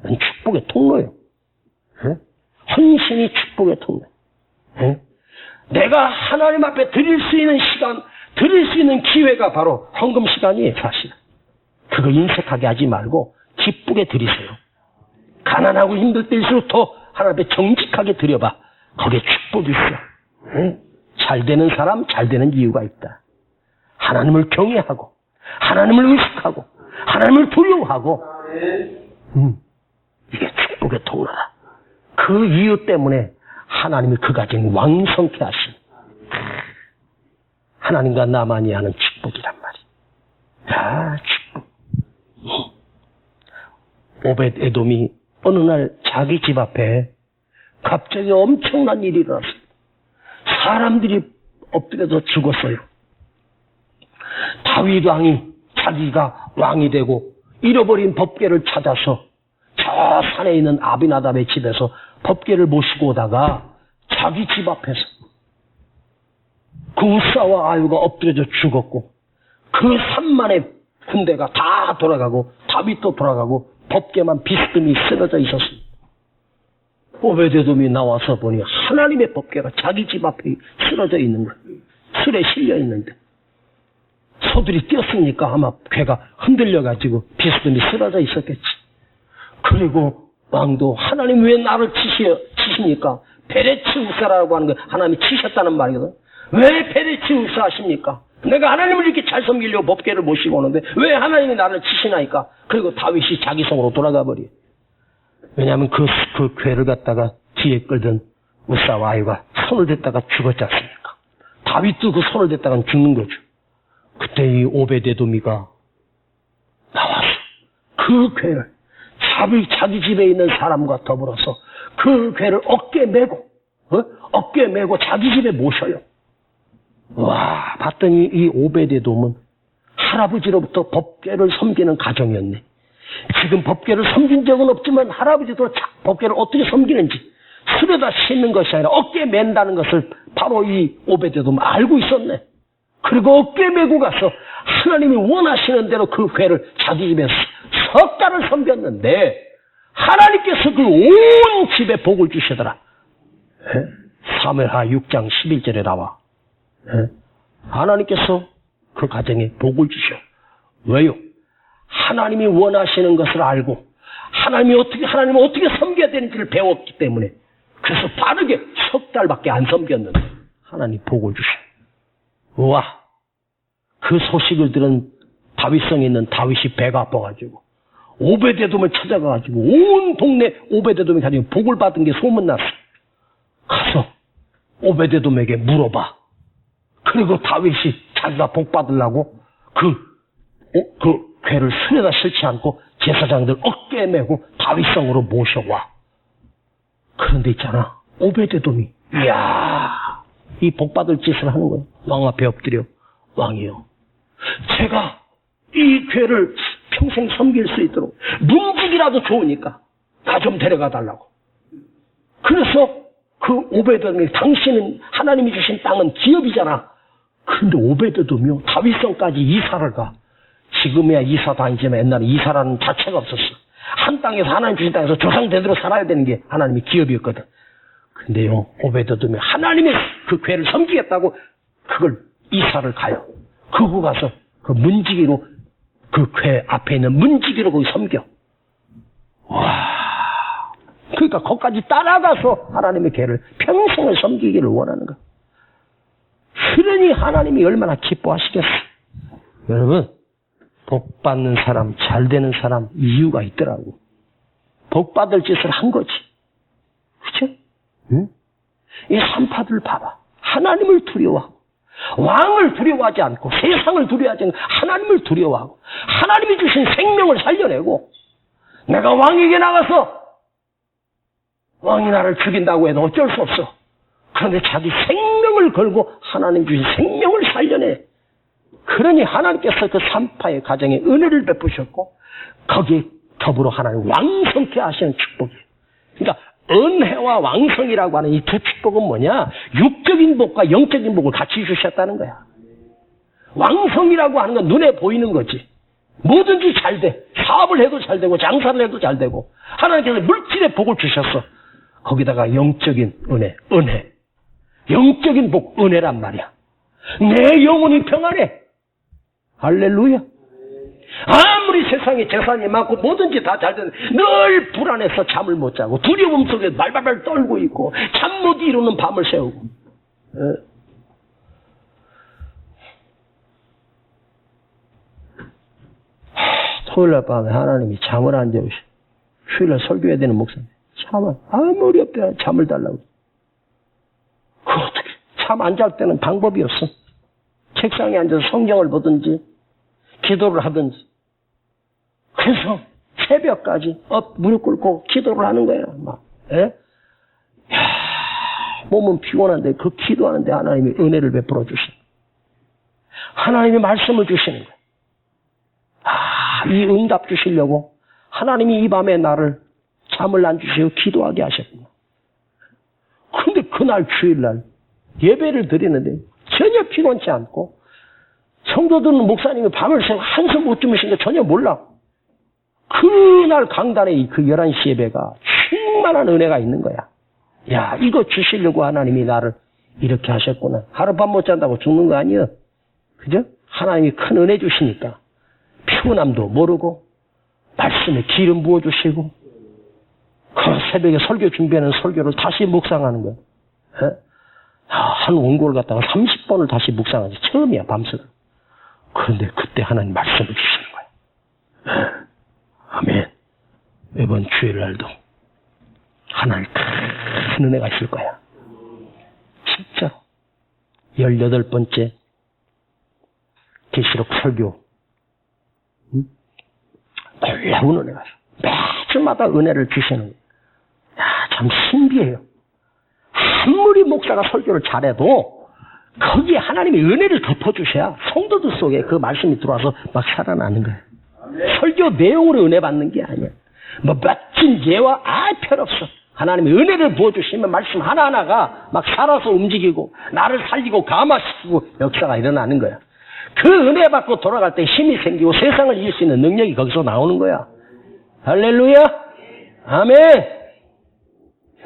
축복의 통로예요. 헌신이 축복의 통로. 내가 하나님 앞에 드릴 수 있는 시간, 드릴 수 있는 기회가 바로 헌금 시간이에요, 사실. 그거 인색하게 하지 말고 기쁘게 드리세요. 가난하고 힘들 때일수록 더 하나님 앞에 정직하게 드려봐. 거기에 축복이 있어. 잘 되는 사람, 잘 되는 이유가 있다. 하나님을 경외하고, 하나님을 의식하고, 하나님을 두려워하고, 이게 축복의 통로다. 그 이유 때문에 하나님이 그 가정이 왕성케 하신 하나님과 나만이 하는 축복이란 말이야. 야, 축복. 오벳 에돔이 어느 날 자기 집 앞에 갑자기 엄청난 일이 일어났어요. 사람들이 엎드려서 죽었어요. 다윗 왕이 자기가 왕이 되고 잃어버린 법궤를 찾아서 저 산에 있는 아비나답의 집에서 법궤를 모시고 오다가 자기 집 앞에서 그 우사와 아유가 엎드려져 죽었고 그 3만의 군대가 다 돌아가고 다윗도 돌아가고 법궤만 비스듬히 쓰러져 있었습니다. 오베데돔이 나와서 보니 하나님의 법궤가 자기 집 앞에 쓰러져 있는 거예요. 틀에 실려 있는데 소들이 뛰었으니까 아마 궤가 흔들려가지고 비스듬히 쓰러져 있었겠지. 그리고 왕도 하나님 왜 나를 치십니까? 베레츠 우사라고 하는 거 하나님이 치셨다는 말이거든. 왜 베레츠 우사 하십니까? 내가 하나님을 이렇게 잘 섬기려고 법궤를 모시고 오는데 왜 하나님이 나를 치시나이까? 그리고 다윗이 자기 성으로 돌아가 버려. 왜냐하면 그 궤를 갖다가 뒤에 끌던 우사와 아이가 손을 댔다가 죽었지 않습니까? 다윗도 그 손을 댔다가 죽는 거죠. 그때 이 오베데돔이가 나와서 그 궤를 자기 집에 있는 사람과 더불어서 그 궤를 어깨에 메고 자기 집에 모셔요. 와, 봤더니 이 오베데돔은 할아버지로부터 법궤를 섬기는 가정이었네. 지금 법궤를 섬긴 적은 없지만 할아버지도 법궤를 어떻게 섬기는지 술에다 씻는 것이 아니라 어깨에 맨다는 것을 바로 이 오베데돔 알고 있었네. 그리고 어깨 메고 가서 하나님이 원하시는 대로 그 회를 자기 집에 석 달을 섬겼는데 하나님께서 그 온 집에 복을 주시더라. 사무엘하 6장 11절에 나와. 하나님께서 그 가정에 복을 주셔. 왜요? 하나님이 원하시는 것을 알고 하나님을 어떻게 섬겨야 되는지를 배웠기 때문에. 그래서 빠르게 석 달밖에 안 섬겼는데 하나님 복을 주셔. 우와, 그 소식을 들은 다윗성에 있는 다윗이 배가 아파가지고 오베데돔을 찾아가가지고 온 동네 오베데돔이 가지고 복을 받은 게 소문났어. 가서 오베데돔에게 물어봐. 그리고 다윗이 자기가 복 받으려고 그 괴를 술에다 실지 않고 제사장들 어깨에 메고 다윗성으로 모셔와. 그런데 있잖아, 오베데돔이 이야, 이 복 받을 짓을 하는 거예요. 왕 앞에 엎드려. 왕이요, 제가 이 괴를 평생 섬길 수 있도록 문직이라도 좋으니까 나 좀 데려가 달라고. 그래서 그 오베데돔이, 당신은 하나님이 주신 땅은 기업이잖아. 근데 오베데돔이요, 다윗성까지 이사를 가. 지금이야 이사 다니지만 옛날에 이사라는 자체가 없었어. 한 땅에서, 하나님 주신 땅에서 조상대대로 살아야 되는 게 하나님의 기업이었거든. 근데요, 오베데돔이 하나님의 그 괴를 섬기겠다고 그걸 이사를 가요. 그거 가서 그 문지기로, 그 괴 앞에 있는 문지기로 거기 섬겨. 와, 그러니까 거기까지 따라가서 하나님의 괴를 평생을 섬기기를 원하는 거야. 그러니 하나님이 얼마나 기뻐하시겠어. 여러분, 복 받는 사람, 잘 되는 사람 이유가 있더라고. 복 받을 짓을 한 거지. 그죠? 응? 이 산파들 봐봐. 하나님을 두려워하고, 왕을 두려워하지 않고, 세상을 두려워하지 않고, 하나님을 두려워하고, 하나님이 주신 생명을 살려내고, 내가 왕에게 나가서 왕이 나를 죽인다고 해도 어쩔 수 없어. 그런데 자기 생명을 걸고 하나님 주신 생명을 살려내. 그러니 하나님께서 그 산파의 가정에 은혜를 베푸셨고 거기에 더불어 하나님 왕성케 하시는 축복이에요. 그러니까 은혜와 왕성이라고 하는 이 두 축복은 뭐냐? 육적인 복과 영적인 복을 같이 주셨다는 거야. 왕성이라고 하는 건 눈에 보이는 거지. 뭐든지 잘 돼. 사업을 해도 잘 되고 장사를 해도 잘 되고 하나님께서 물질의 복을 주셨어. 거기다가 영적인 은혜. 영적인 복, 은혜란 말이야. 내 영혼이 평안해. 할렐루야. 아무리 세상에 재산이 많고 뭐든지 다 잘 되는데 늘 불안해서 잠을 못 자고 두려움 속에 발발발 떨고 있고 잠 못 이루는 밤을 새우고. 토요일날 밤에 하나님이 잠을 안 재우셔. 휴일날 설교해야 되는 목사님. 아무리 없대나 잠을 달라고. 그 어떻게 잠 안 잘 때는 방법이 없어. 책상에 앉아서 성경을 보든지 기도를 하든지. 그래서 새벽까지 무릎 꿇고 기도를 하는 거예요. 막. 몸은 피곤한데 그 기도하는데 하나님이 은혜를 베풀어 주시는 거예요. 하나님이 말씀을 주시는 거예요. 이 응답 주시려고 하나님이 이 밤에 나를 잠을 안 주시고 기도하게 하셨구나. 근데 그날 주일날 예배를 드리는데 전혀 피곤치 않고 성도들은 목사님이 밤을 새고 한숨 못 주무신 거 전혀 몰라. 그날 강단에 그 11시 예배가 충만한 은혜가 있는 거야. 야, 이거 주시려고 하나님이 나를 이렇게 하셨구나. 하룻밤 못 잔다고 죽는 거 아니야. 그죠? 하나님이 큰 은혜 주시니까 피곤함도 모르고 말씀에 기름 부어주시고 그 새벽에 설교 준비하는 설교를 다시 묵상하는 거야. 한 원고를 갖다가 30번을 다시 묵상하지. 처음이야, 밤새도록. 그런데 그때 하나님 말씀을 주시는 거야. 아멘. 이번 주일날도 하나님 큰 은혜가 있을 거야. 진짜 18번째 계시록 설교. 놀라운 은혜가 있어. 매주마다 은혜를 주시는 거야. 야, 참 신비해요. 아무리 목사가 설교를 잘해도 거기에 하나님이 은혜를 덮어주셔야 성도들 속에 그 말씀이 들어와서 막 살아나는 거예요. 설교 내용으로 은혜 받는 게 아니야. 뭐 멋진 예와 필요 없어. 하나님의 은혜를 부어주시면 말씀 하나하나가 막 살아서 움직이고 나를 살리고 감화시키고 역사가 일어나는 거야. 그 은혜 받고 돌아갈 때 힘이 생기고 세상을 이길 수 있는 능력이 거기서 나오는 거야. 할렐루야. 아멘.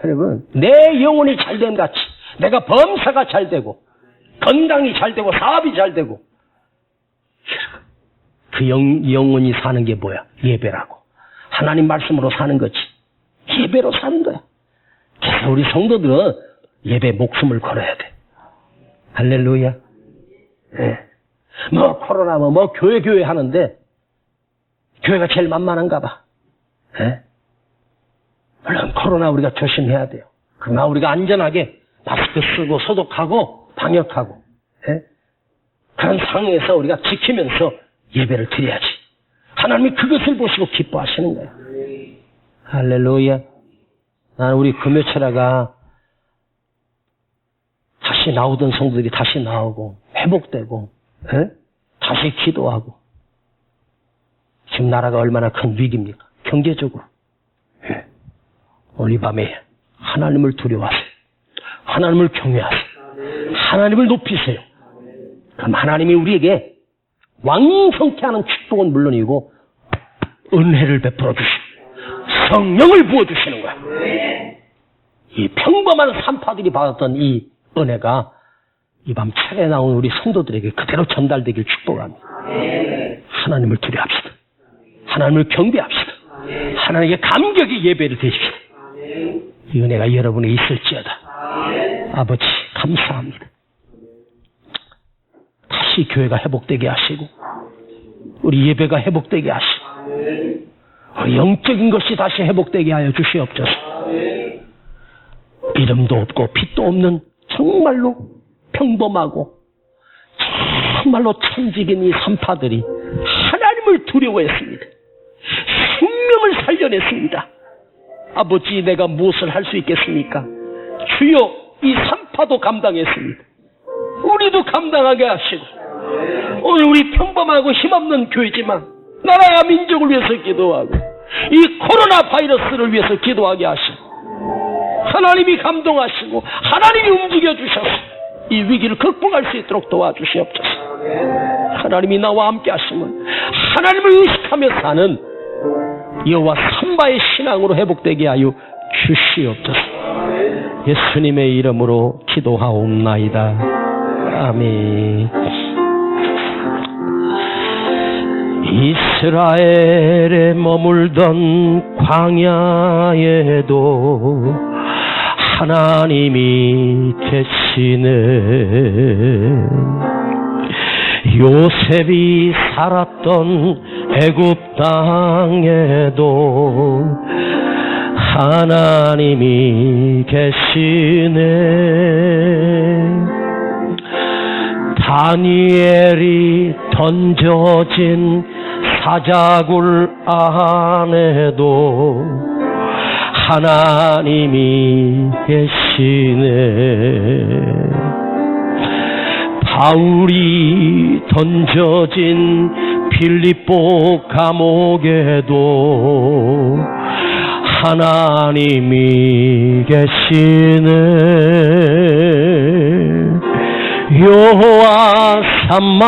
여러분, 내 영혼이 잘됨 같이 내가 범사가 잘 되고 건강이 잘 되고 사업이 잘 되고 그 영혼이 사는 게 뭐야? 예배라고. 하나님 말씀으로 사는 거지. 예배로 사는 거야. 그래서 우리 성도들은 예배 목숨을 걸어야 돼. 할렐루야. 네. 뭐 코로나 뭐 교회 하는데 교회가 제일 만만한가 봐. 네? 물론 코로나 우리가 조심해야 돼요. 그러나 우리가 안전하게 마스크 쓰고 소독하고 방역하고 네? 그런 상황에서 우리가 지키면서 예배를 드려야지. 하나님이 그것을 보시고 기뻐하시는 거예요. 할렐루야. 나는 우리 금요철야가 다시 나오던 성도들이 다시 나오고 회복되고 에? 다시 기도하고. 지금 나라가 얼마나 큰 위기입니까? 경제적으로. 예. 오늘 이 밤에 하나님을 두려워하세요. 하나님을 경외하세요. 하나님을 높이세요. 그럼 하나님이 우리에게 왕성케 하는 축복은 물론이고 은혜를 베풀어 주시고 성령을 부어주시는 거야. 이 평범한 산파들이 받았던 이 은혜가 이 밤 차례에 나온 우리 성도들에게 그대로 전달되길 축복합니다. 하나님을 두려워합시다. 하나님을 경배합시다. 하나님께 감격의 예배를 드립시다. 이 은혜가 여러분에게 있을지어다. 아버지 감사합니다. 다시 교회가 회복되게 하시고 우리 예배가 회복되게 하시고 영적인 것이 다시 회복되게 하여 주시옵소서. 이름도 없고 빛도 없는 정말로 평범하고 정말로 천직인 이 산파들이 하나님을 두려워했습니다. 생명을 살려냈습니다. 아버지 내가 무엇을 할 수 있겠습니까? 주여 이 산파도 감당했습니다. 우리도 감당하게 하시고 오늘 우리 평범하고 힘없는 교회지만 나라와 민족을 위해서 기도하고 이 코로나 바이러스를 위해서 기도하게 하시고 하나님이 감동하시고 하나님이 움직여 주셔서 이 위기를 극복할 수 있도록 도와주시옵소서. 하나님이 나와 함께 하시면 하나님을 의식하며 사는 여호와 삼바의 신앙으로 회복되게 하여 주시옵소서. 예수님의 이름으로 기도하옵나이다. 아멘. 이스라엘에 머물던 광야에도 하나님이 계시네. 요셉이 살았던 애굽 땅에도 하나님이 계시네. 다니엘이 던져진 사자굴 안에도 하나님이 계시네. 바울이 던져진 빌립보 감옥에도 하나님이 계시네. 여호와 삼마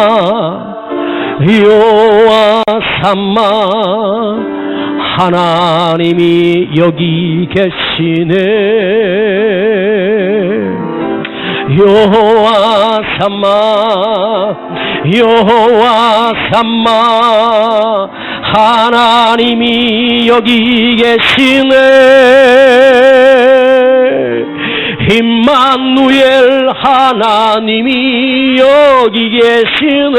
하나님이 여기 계시네. 여호와 삼마 하나님이 여기 계시네. 임마누엘 하나님이 여기 계시네.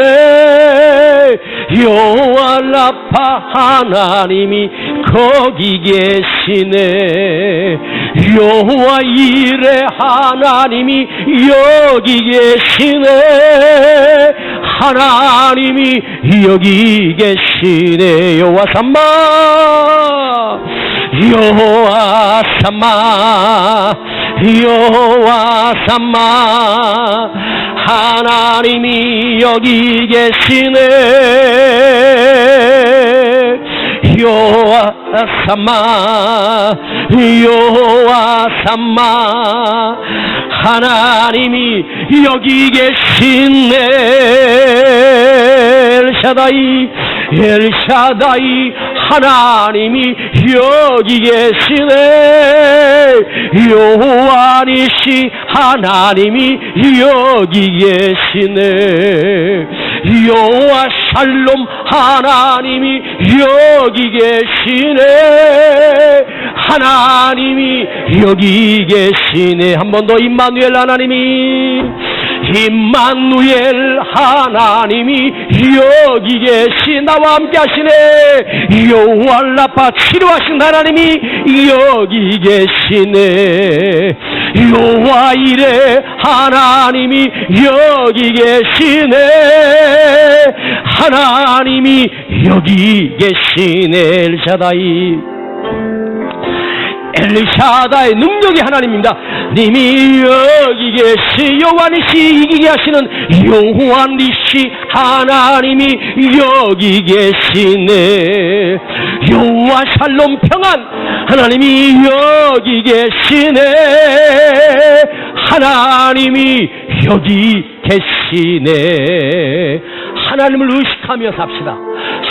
여호와 라파 하나님이 거기 계시네. 여호와 이레 하나님이 여기 계시네. 하나님이 여기 계시네. 여호와 삼마 하나님이 여기 계시네. 여호와 삼마 하나님이 여기 계시네. 엘샤다이 하나님이 여기 계시네. 여호와 니시 하나님이 여기 계시네. 여호와 샬롬 하나님이 여기 계시네. 하나님이 여기 계시네. 한 번 더 임마누엘 하나님이 하나님이 여기 계시 나와 함께 하시네. 여호와 라파 치료하신 하나님이 여기 계시네. 여호와 이레 하나님이 여기 계시네. 하나님이 여기 계시네. 엘샤다의 능력이 하나님입니다. 님이 여기 계시 여호와 니시 이기게 하시는 여호와 니시 하나님이 여기 계시네. 여호와 샬롬 평안 하나님이 여기 계시네. 하나님이 여기 계시네. 하나님을 의식하며 삽시다.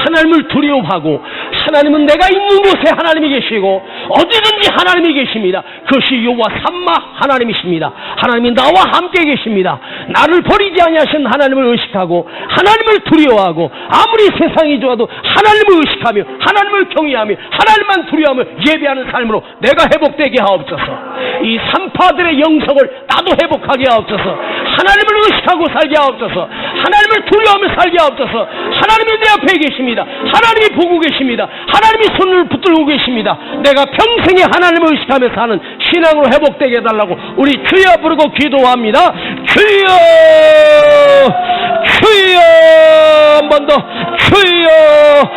하나님을 두려워하고 하나님은 내가 있는 곳에 하나님이 계시고 어디든지 하나님이 계십니다. 그것이 여호와 삼마 하나님이십니다. 하나님이 나와 함께 계십니다. 나를 버리지 아니하신 하나님을 의식하고 하나님을 두려워하고 아무리 세상이 좋아도 하나님을 의식하며 하나님을 경외하며 하나님만 두려워하며 예배하는 삶으로 내가 회복되게 하옵소서. 이 산파들의 영성을 나도 회복하게 하옵소서. 하나님을 의식하고 살게 하옵소서. 하나님을 두려워하며 살게 하옵소서. 하나님이 내 앞에 계십니다. 하나님이 보고 계십니다. 하나님이 손을 붙들고 계십니다. 내가 평생에 하나님을 의식하며 사는 신앙으로 회복되게 해달라고 우리 주여 부르고 기도합니다. 주여 주여 한 번 더 주여